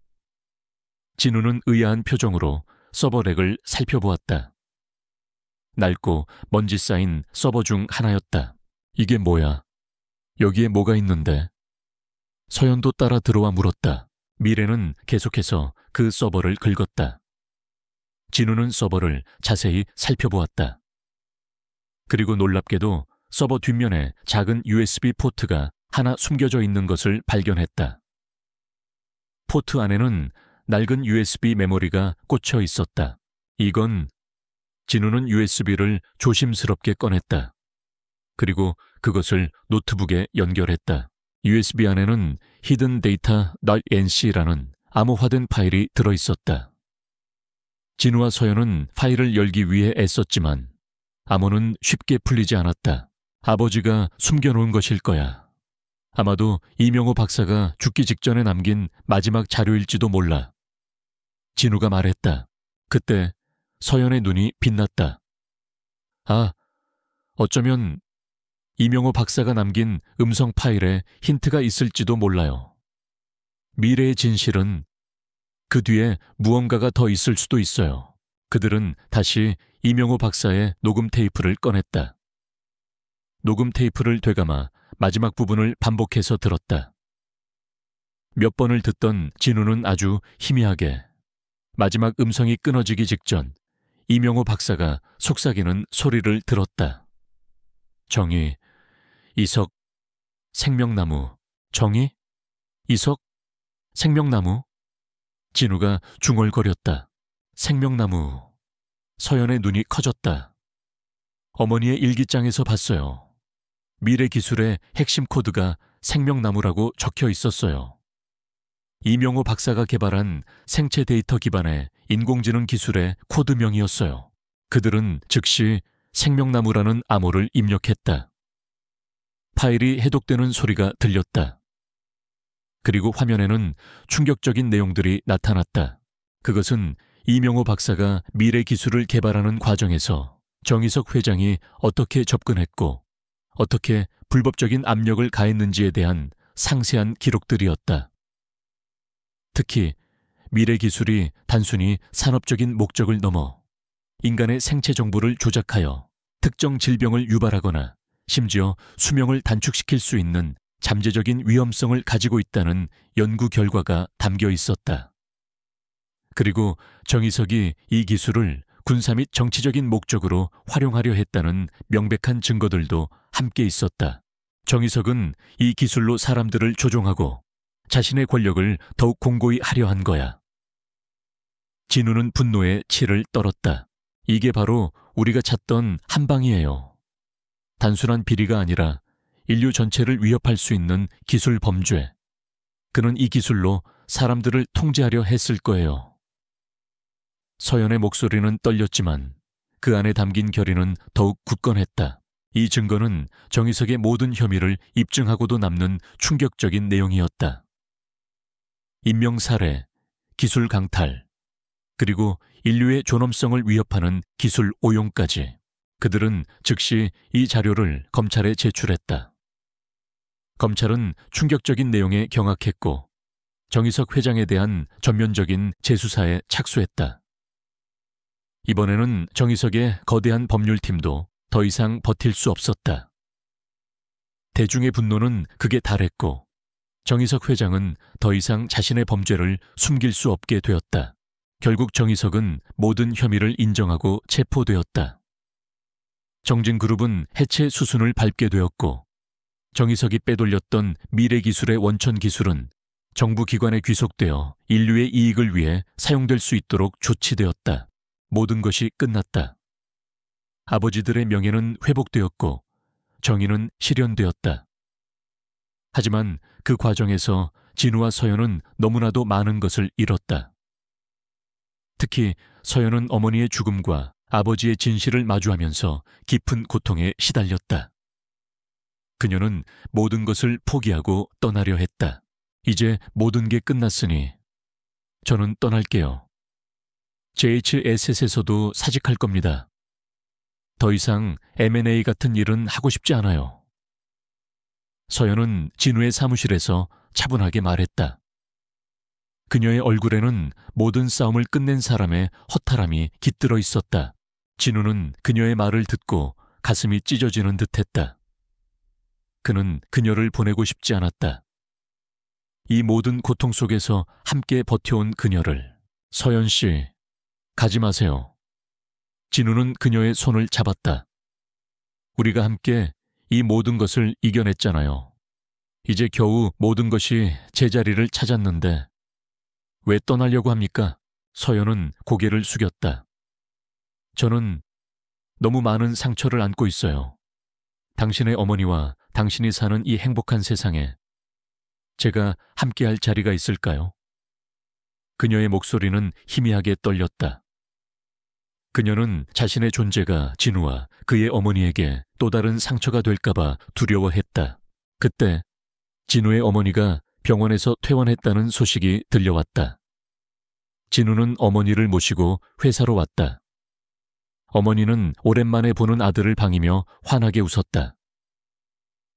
진우는 의아한 표정으로 서버렉을 살펴보았다. 낡고 먼지 쌓인 서버 중 하나였다. 이게 뭐야? 여기에 뭐가 있는데? 서연도 따라 들어와 물었다. 미래는 계속해서 그 서버를 긁었다. 진우는 서버를 자세히 살펴보았다. 그리고 놀랍게도 서버 뒷면에 작은 USB 포트가 하나 숨겨져 있는 것을 발견했다. 포트 안에는 낡은 USB 메모리가 꽂혀 있었다. 이건 진우는 USB를 조심스럽게 꺼냈다. 그리고 그것을 노트북에 연결했다. USB 안에는 히든 데이터 .nc라는 암호화된 파일이 들어있었다. 진우와 서연은 파일을 열기 위해 애썼지만 암호는 쉽게 풀리지 않았다. 아버지가 숨겨놓은 것일 거야. 아마도 이명호 박사가 죽기 직전에 남긴 마지막 자료일지도 몰라. 진우가 말했다. 그때 서연의 눈이 빛났다. 아, 어쩌면 이명호 박사가 남긴 음성 파일에 힌트가 있을지도 몰라요. 미래의 진실은 그 뒤에 무언가가 더 있을 수도 있어요. 그들은 다시 이명호 박사의 녹음 테이프를 꺼냈다. 녹음 테이프를 되감아 마지막 부분을 반복해서 들었다. 몇 번을 듣던 진우는 아주 희미하게 마지막 음성이 끊어지기 직전 이명호 박사가 속삭이는 소리를 들었다. 정의, 이석, 생명나무, 정의, 이석, 생명나무. 진우가 중얼거렸다. 생명나무. 서연의 눈이 커졌다. 어머니의 일기장에서 봤어요. 미래 기술의 핵심 코드가 생명나무라고 적혀 있었어요. 이명호 박사가 개발한 생체 데이터 기반의 인공지능 기술의 코드명이었어요. 그들은 즉시 생명나무라는 암호를 입력했다. 파일이 해독되는 소리가 들렸다. 그리고 화면에는 충격적인 내용들이 나타났다. 그것은 이명호 박사가 미래 기술을 개발하는 과정에서 정의석 회장이 어떻게 접근했고 어떻게 불법적인 압력을 가했는지에 대한 상세한 기록들이었다. 특히 미래 기술이 단순히 산업적인 목적을 넘어 인간의 생체 정보를 조작하여 특정 질병을 유발하거나 심지어 수명을 단축시킬 수 있는 잠재적인 위험성을 가지고 있다는 연구 결과가 담겨 있었다. 그리고 정의석이 이 기술을 군사 및 정치적인 목적으로 활용하려 했다는 명백한 증거들도 함께 있었다. 정의석은 이 기술로 사람들을 조종하고 자신의 권력을 더욱 공고히 하려 한 거야. 진우는 분노에 치를 떨었다. 이게 바로 우리가 찾던 한방이에요. 단순한 비리가 아니라 인류 전체를 위협할 수 있는 기술 범죄. 그는 이 기술로 사람들을 통제하려 했을 거예요. 서연의 목소리는 떨렸지만 그 안에 담긴 결의는 더욱 굳건했다. 이 증거는 정의석의 모든 혐의를 입증하고도 남는 충격적인 내용이었다. 인명살해, 기술 강탈, 그리고 인류의 존엄성을 위협하는 기술 오용까지. 그들은 즉시 이 자료를 검찰에 제출했다. 검찰은 충격적인 내용에 경악했고 정의석 회장에 대한 전면적인 재수사에 착수했다. 이번에는 정의석의 거대한 법률팀도 더 이상 버틸 수 없었다. 대중의 분노는 극에 달했고 정의석 회장은 더 이상 자신의 범죄를 숨길 수 없게 되었다. 결국 정의석은 모든 혐의를 인정하고 체포되었다. 정진그룹은 해체 수순을 밟게 되었고 정의석이 빼돌렸던 미래기술의 원천 기술은 정부 기관에 귀속되어 인류의 이익을 위해 사용될 수 있도록 조치되었다. 모든 것이 끝났다. 아버지들의 명예는 회복되었고 정의는 실현되었다. 하지만 그 과정에서 진우와 서연은 너무나도 많은 것을 잃었다. 특히 서연은 어머니의 죽음과 아버지의 진실을 마주하면서 깊은 고통에 시달렸다. 그녀는 모든 것을 포기하고 떠나려 했다. 이제 모든 게 끝났으니 저는 떠날게요. JHS에서도 사직할 겁니다. 더 이상 M&A 같은 일은 하고 싶지 않아요. 서연은 진우의 사무실에서 차분하게 말했다. 그녀의 얼굴에는 모든 싸움을 끝낸 사람의 허탈함이 깃들어 있었다. 진우는 그녀의 말을 듣고 가슴이 찢어지는 듯했다. 그는 그녀를 보내고 싶지 않았다. 이 모든 고통 속에서 함께 버텨온 그녀를. 서연 씨, 가지 마세요. 진우는 그녀의 손을 잡았다. 우리가 함께 이 모든 것을 이겨냈잖아요. 이제 겨우 모든 것이 제자리를 찾았는데 왜 떠나려고 합니까? 서연은 고개를 숙였다. 저는 너무 많은 상처를 안고 있어요. 당신의 어머니와 당신이 사는 이 행복한 세상에 제가 함께할 자리가 있을까요? 그녀의 목소리는 희미하게 떨렸다. 그녀는 자신의 존재가 진우와 그의 어머니에게 또 다른 상처가 될까봐 두려워했다. 그때 진우의 어머니가 병원에서 퇴원했다는 소식이 들려왔다. 진우는 어머니를 모시고 회사로 왔다. 어머니는 오랜만에 보는 아들을 반기며 환하게 웃었다.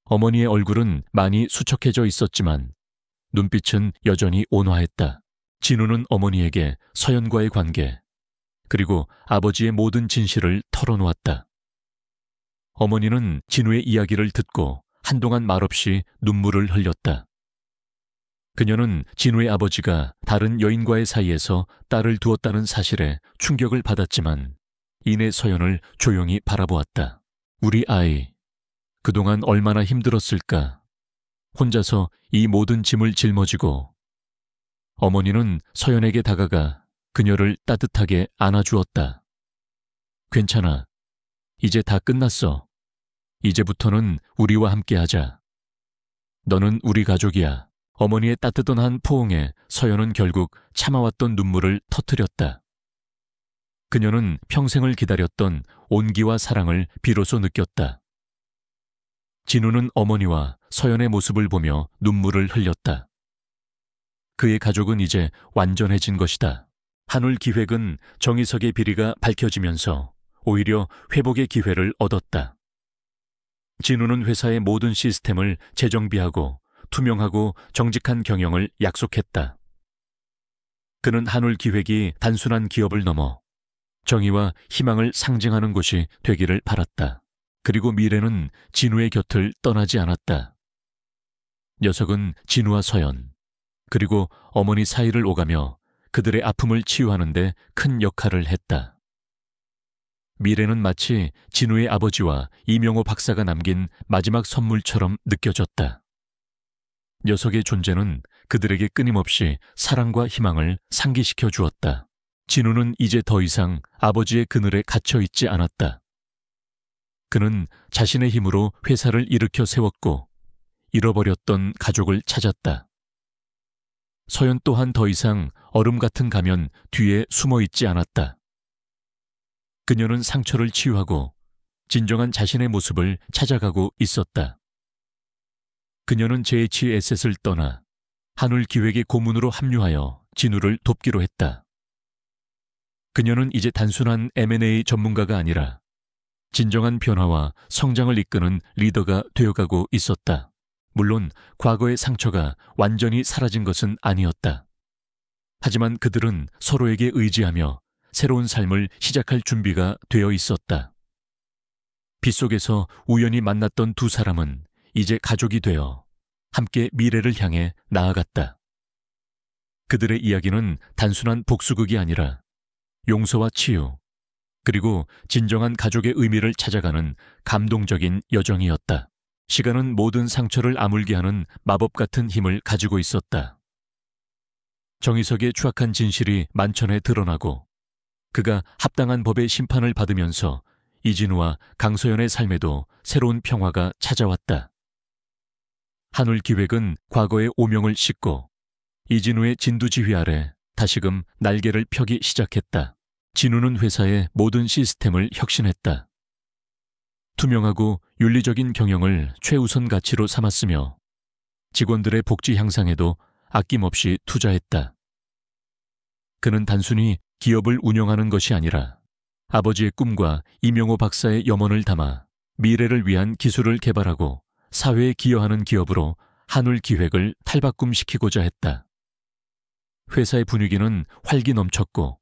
어머니의 얼굴은 많이 수척해져 있었지만 눈빛은 여전히 온화했다. 진우는 어머니에게 서연과의 관계, 그리고 아버지의 모든 진실을 털어놓았다. 어머니는 진우의 이야기를 듣고 한동안 말없이 눈물을 흘렸다. 그녀는 진우의 아버지가 다른 여인과의 사이에서 딸을 두었다는 사실에 충격을 받았지만 이내 서연을 조용히 바라보았다. 우리 아이, 그동안 얼마나 힘들었을까. 혼자서 이 모든 짐을 짊어지고. 어머니는 서연에게 다가가 그녀를 따뜻하게 안아주었다. 괜찮아. 이제 다 끝났어. 이제부터는 우리와 함께하자. 너는 우리 가족이야. 어머니의 따뜻한 포옹에 서연은 결국 참아왔던 눈물을 터뜨렸다. 그녀는 평생을 기다렸던 온기와 사랑을 비로소 느꼈다. 진우는 어머니와 서연의 모습을 보며 눈물을 흘렸다. 그의 가족은 이제 완전해진 것이다. 한울 기획은 정희석의 비리가 밝혀지면서 오히려 회복의 기회를 얻었다. 진우는 회사의 모든 시스템을 재정비하고 투명하고 정직한 경영을 약속했다. 그는 한울 기획이 단순한 기업을 넘어 정의와 희망을 상징하는 곳이 되기를 바랐다. 그리고 미래는 진우의 곁을 떠나지 않았다. 녀석은 진우와 서연, 그리고 어머니 사이를 오가며 그들의 아픔을 치유하는 데 큰 역할을 했다. 미래는 마치 진우의 아버지와 이명호 박사가 남긴 마지막 선물처럼 느껴졌다. 녀석의 존재는 그들에게 끊임없이 사랑과 희망을 상기시켜 주었다. 진우는 이제 더 이상 아버지의 그늘에 갇혀 있지 않았다. 그는 자신의 힘으로 회사를 일으켜 세웠고 잃어버렸던 가족을 찾았다. 서연 또한 더 이상 얼음 같은 가면 뒤에 숨어 있지 않았다. 그녀는 상처를 치유하고 진정한 자신의 모습을 찾아가고 있었다. 그녀는 JHSS를 떠나 한울 기획의 고문으로 합류하여 진우를 돕기로 했다. 그녀는 이제 단순한 M&A 전문가가 아니라 진정한 변화와 성장을 이끄는 리더가 되어가고 있었다. 물론 과거의 상처가 완전히 사라진 것은 아니었다. 하지만 그들은 서로에게 의지하며 새로운 삶을 시작할 준비가 되어 있었다. 빗속에서 우연히 만났던 두 사람은 이제 가족이 되어 함께 미래를 향해 나아갔다. 그들의 이야기는 단순한 복수극이 아니라 용서와 치유, 그리고 진정한 가족의 의미를 찾아가는 감동적인 여정이었다. 시간은 모든 상처를 아물게 하는 마법 같은 힘을 가지고 있었다. 정희석의 추악한 진실이 만천에 드러나고 그가 합당한 법의 심판을 받으면서 이진우와 강서연의 삶에도 새로운 평화가 찾아왔다. 한울 기획은 과거의 오명을 씻고 이진우의 진두지휘 아래 다시금 날개를 펴기 시작했다. 진우는 회사의 모든 시스템을 혁신했다. 투명하고 윤리적인 경영을 최우선 가치로 삼았으며 직원들의 복지 향상에도 아낌없이 투자했다. 그는 단순히 기업을 운영하는 것이 아니라 아버지의 꿈과 이명호 박사의 염원을 담아 미래를 위한 기술을 개발하고 사회에 기여하는 기업으로 한울 기획을 탈바꿈시키고자 했다. 회사의 분위기는 활기 넘쳤고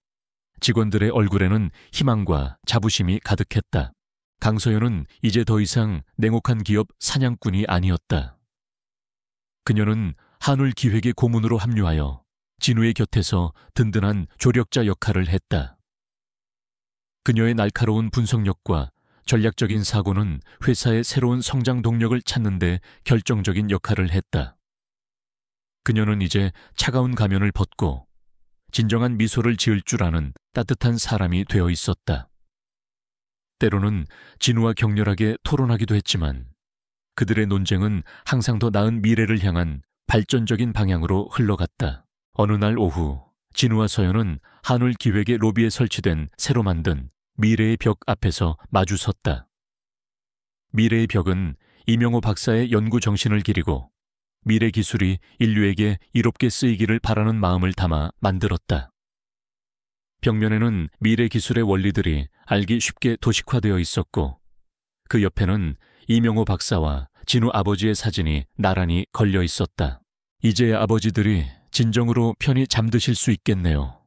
직원들의 얼굴에는 희망과 자부심이 가득했다. 강서연은 이제 더 이상 냉혹한 기업 사냥꾼이 아니었다. 그녀는 한울 기획의 고문으로 합류하여 진우의 곁에서 든든한 조력자 역할을 했다. 그녀의 날카로운 분석력과 전략적인 사고는 회사의 새로운 성장 동력을 찾는 데 결정적인 역할을 했다. 그녀는 이제 차가운 가면을 벗고 진정한 미소를 지을 줄 아는 따뜻한 사람이 되어 있었다. 때로는 진우와 격렬하게 토론하기도 했지만 그들의 논쟁은 항상 더 나은 미래를 향한 발전적인 방향으로 흘러갔다. 어느 날 오후 진우와 서연은 한울 기획의 로비에 설치된 새로 만든 미래의 벽 앞에서 마주 섰다. 미래의 벽은 이명호 박사의 연구 정신을 기리고 미래 기술이 인류에게 이롭게 쓰이기를 바라는 마음을 담아 만들었다. 벽면에는 미래 기술의 원리들이 알기 쉽게 도식화되어 있었고 그 옆에는 이명호 박사와 진우 아버지의 사진이 나란히 걸려 있었다. 이제야 아버지들이 진정으로 편히 잠드실 수 있겠네요.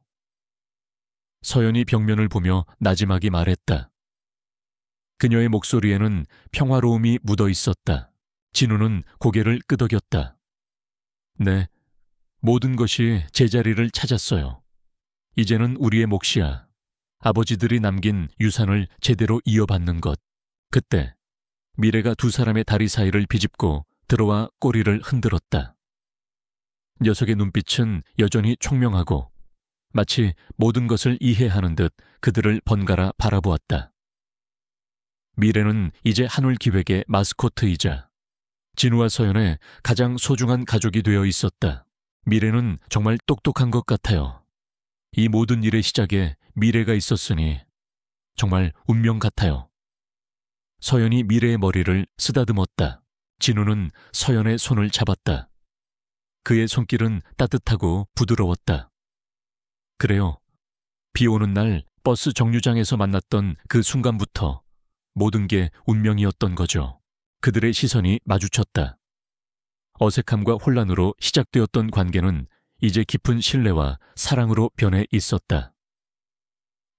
서연이 벽면을 보며 나지막이 말했다. 그녀의 목소리에는 평화로움이 묻어 있었다. 진우는 고개를 끄덕였다. 네, 모든 것이 제자리를 찾았어요. 이제는 우리의 몫이야. 아버지들이 남긴 유산을 제대로 이어받는 것. 그때 미래가 두 사람의 다리 사이를 비집고 들어와 꼬리를 흔들었다. 녀석의 눈빛은 여전히 총명하고 마치 모든 것을 이해하는 듯 그들을 번갈아 바라보았다. 미래는 이제 한울 기획의 마스코트이자 진우와 서연의 가장 소중한 가족이 되어 있었다. 미래는 정말 똑똑한 것 같아요. 이 모든 일의 시작에 미래가 있었으니 정말 운명 같아요. 서연이 미래의 머리를 쓰다듬었다. 진우는 서연의 손을 잡았다. 그의 손길은 따뜻하고 부드러웠다. 그래요. 비 오는 날 버스 정류장에서 만났던 그 순간부터 모든 게 운명이었던 거죠. 그들의 시선이 마주쳤다. 어색함과 혼란으로 시작되었던 관계는 이제 깊은 신뢰와 사랑으로 변해 있었다.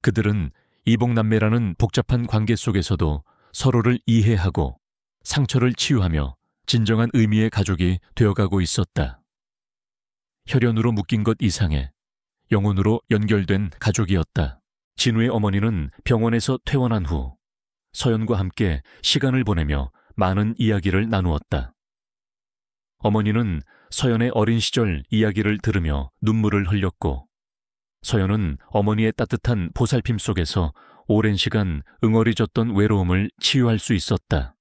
그들은 이복남매라는 복잡한 관계 속에서도 서로를 이해하고 상처를 치유하며 진정한 의미의 가족이 되어가고 있었다. 혈연으로 묶인 것 이상의 영혼으로 연결된 가족이었다. 진우의 어머니는 병원에서 퇴원한 후 서연과 함께 시간을 보내며 많은 이야기를 나누었다. 어머니는 서연의 어린 시절 이야기를 들으며 눈물을 흘렸고 서연은 어머니의 따뜻한 보살핌 속에서 오랜 시간 응어리졌던 외로움을 치유할 수 있었다.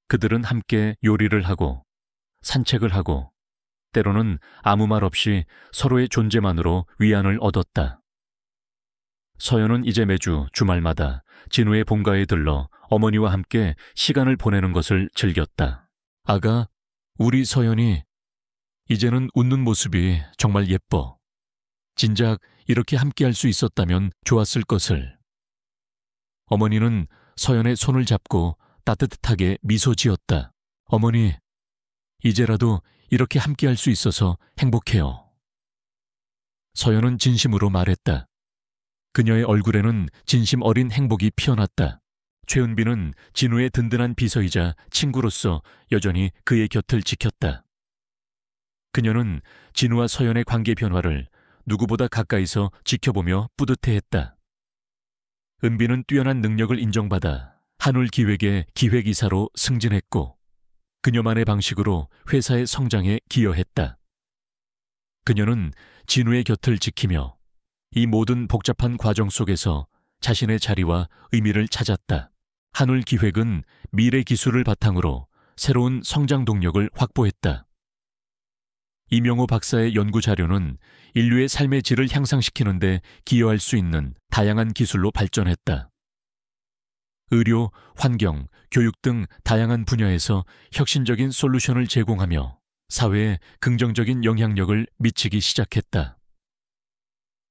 그들은 함께 요리를 하고 산책을 하고 때로는 아무 말 없이 서로의 존재만으로 위안을 얻었다. 서연은 이제 매주 주말마다 진우의 본가에 들러 어머니와 함께 시간을 보내는 것을 즐겼다. 아가, 우리 서연이 이제는 웃는 모습이 정말 예뻐. 진작 이렇게 함께할 수 있었다면 좋았을 것을. 어머니는 서연의 손을 잡고 따뜻하게 미소 지었다. 어머니, 이제라도 이렇게 함께할 수 있어서 행복해요. 서연은 진심으로 말했다. 그녀의 얼굴에는 진심 어린 행복이 피어났다. 최은비는 진우의 든든한 비서이자 친구로서 여전히 그의 곁을 지켰다. 그녀는 진우와 서연의 관계 변화를 누구보다 가까이서 지켜보며 뿌듯해했다. 은비는 뛰어난 능력을 인정받아 한울 기획의 기획이사로 승진했고 그녀만의 방식으로 회사의 성장에 기여했다. 그녀는 진우의 곁을 지키며 이 모든 복잡한 과정 속에서 자신의 자리와 의미를 찾았다. 한울 기획은 미래 기술을 바탕으로 새로운 성장 동력을 확보했다. 이명호 박사의 연구 자료는 인류의 삶의 질을 향상시키는 데 기여할 수 있는 다양한 기술로 발전했다. 의료, 환경, 교육 등 다양한 분야에서 혁신적인 솔루션을 제공하며 사회에 긍정적인 영향력을 미치기 시작했다.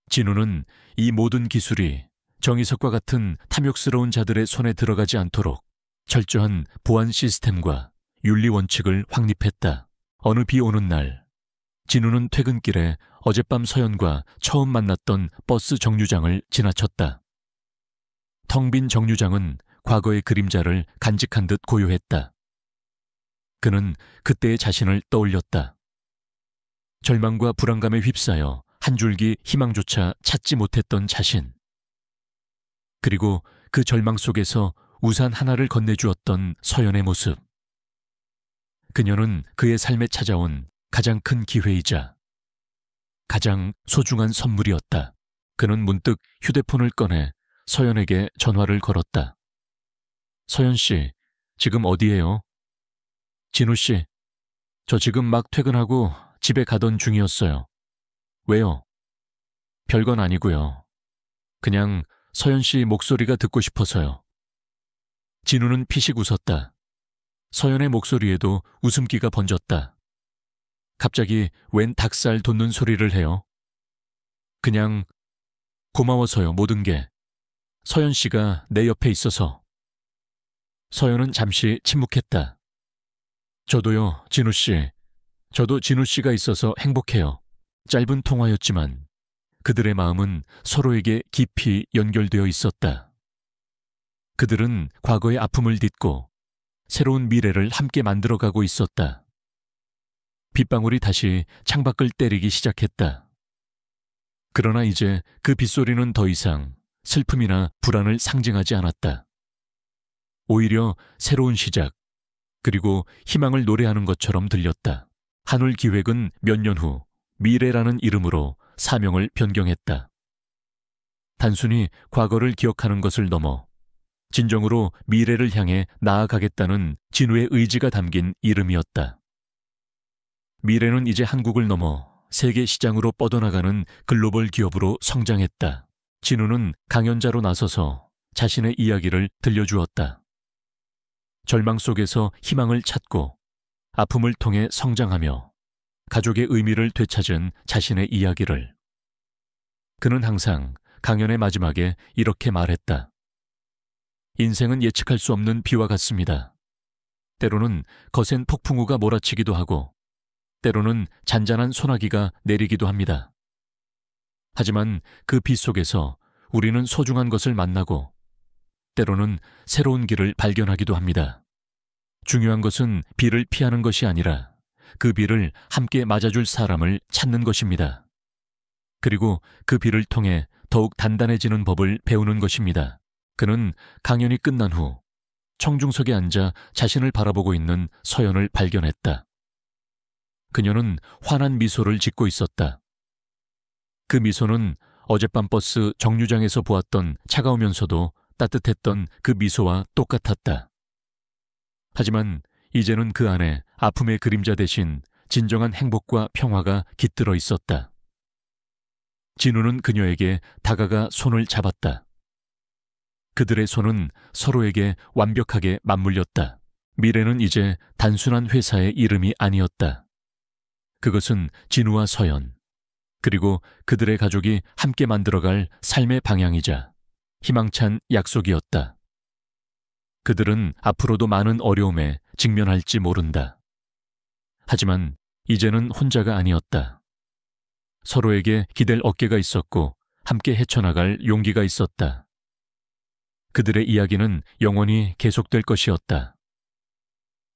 진우는 이 모든 기술이 정의석과 같은 탐욕스러운 자들의 손에 들어가지 않도록 철저한 보안 시스템과 윤리 원칙을 확립했다. 어느 비 오는 날, 진우는 퇴근길에 어젯밤 서연과 처음 만났던 버스 정류장을 지나쳤다. 텅 빈 정류장은 과거의 그림자를 간직한 듯 고요했다. 그는 그때의 자신을 떠올렸다. 절망과 불안감에 휩싸여 한 줄기 희망조차 찾지 못했던 자신. 그리고 그 절망 속에서 우산 하나를 건네주었던 서연의 모습. 그녀는 그의 삶에 찾아온 가장 큰 기회이자 가장 소중한 선물이었다. 그는 문득 휴대폰을 꺼내 서연에게 전화를 걸었다. 서연 씨, 지금 어디예요? 진우 씨, 저 지금 막 퇴근하고 집에 가던 중이었어요. 왜요? 별건 아니고요. 그냥 서연 씨 목소리가 듣고 싶어서요. 진우는 피식 웃었다. 서연의 목소리에도 웃음기가 번졌다. 갑자기 웬 닭살 돋는 소리를 해요? 그냥 고마워서요, 모든 게. 서연 씨가 내 옆에 있어서. 서연은 잠시 침묵했다. 저도요, 진우 씨. 저도 진우 씨가 있어서 행복해요. 짧은 통화였지만 그들의 마음은 서로에게 깊이 연결되어 있었다. 그들은 과거의 아픔을 딛고 새로운 미래를 함께 만들어가고 있었다. 빗방울이 다시 창밖을 때리기 시작했다. 그러나 이제 그 빗소리는 더 이상 슬픔이나 불안을 상징하지 않았다. 오히려 새로운 시작, 그리고 희망을 노래하는 것처럼 들렸다. 한울 기획은 몇 년 후 미래라는 이름으로 사명을 변경했다. 단순히 과거를 기억하는 것을 넘어 진정으로 미래를 향해 나아가겠다는 진우의 의지가 담긴 이름이었다. 미래는 이제 한국을 넘어 세계 시장으로 뻗어나가는 글로벌 기업으로 성장했다. 진우는 강연자로 나서서 자신의 이야기를 들려주었다. 절망 속에서 희망을 찾고 아픔을 통해 성장하며 가족의 의미를 되찾은 자신의 이야기를. 그는 항상 강연의 마지막에 이렇게 말했다. 인생은 예측할 수 없는 비와 같습니다. 때로는 거센 폭풍우가 몰아치기도 하고 때로는 잔잔한 소나기가 내리기도 합니다. 하지만 그 비 속에서 우리는 소중한 것을 만나고 때로는 새로운 길을 발견하기도 합니다. 중요한 것은 비를 피하는 것이 아니라 그 비를 함께 맞아줄 사람을 찾는 것입니다. 그리고 그 비를 통해 더욱 단단해지는 법을 배우는 것입니다. 그는 강연이 끝난 후 청중석에 앉아 자신을 바라보고 있는 서연을 발견했다. 그녀는 환한 미소를 짓고 있었다. 그 미소는 어젯밤 버스 정류장에서 보았던 차가우면서도 따뜻했던 그 미소와 똑같았다. 하지만 이제는 그 안에 아픔의 그림자 대신 진정한 행복과 평화가 깃들어 있었다. 진우는 그녀에게 다가가 손을 잡았다. 그들의 손은 서로에게 완벽하게 맞물렸다. 미래는 이제 단순한 회사의 이름이 아니었다. 그것은 진우와 서연, 그리고 그들의 가족이 함께 만들어갈 삶의 방향이자 희망찬 약속이었다. 그들은 앞으로도 많은 어려움에 직면할지 모른다. 하지만 이제는 혼자가 아니었다. 서로에게 기댈 어깨가 있었고 함께 헤쳐나갈 용기가 있었다. 그들의 이야기는 영원히 계속될 것이었다.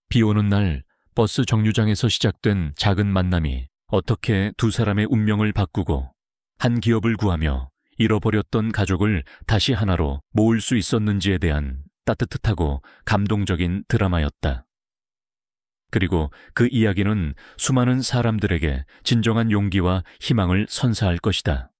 비 오는 날 버스 정류장에서 시작된 작은 만남이 어떻게 두 사람의 운명을 바꾸고 한 기업을 구하며 잃어버렸던 가족을 다시 하나로 모을 수 있었는지에 대한 따뜻하고 감동적인 드라마였다. 그리고 그 이야기는 수많은 사람들에게 진정한 용기와 희망을 선사할 것이다.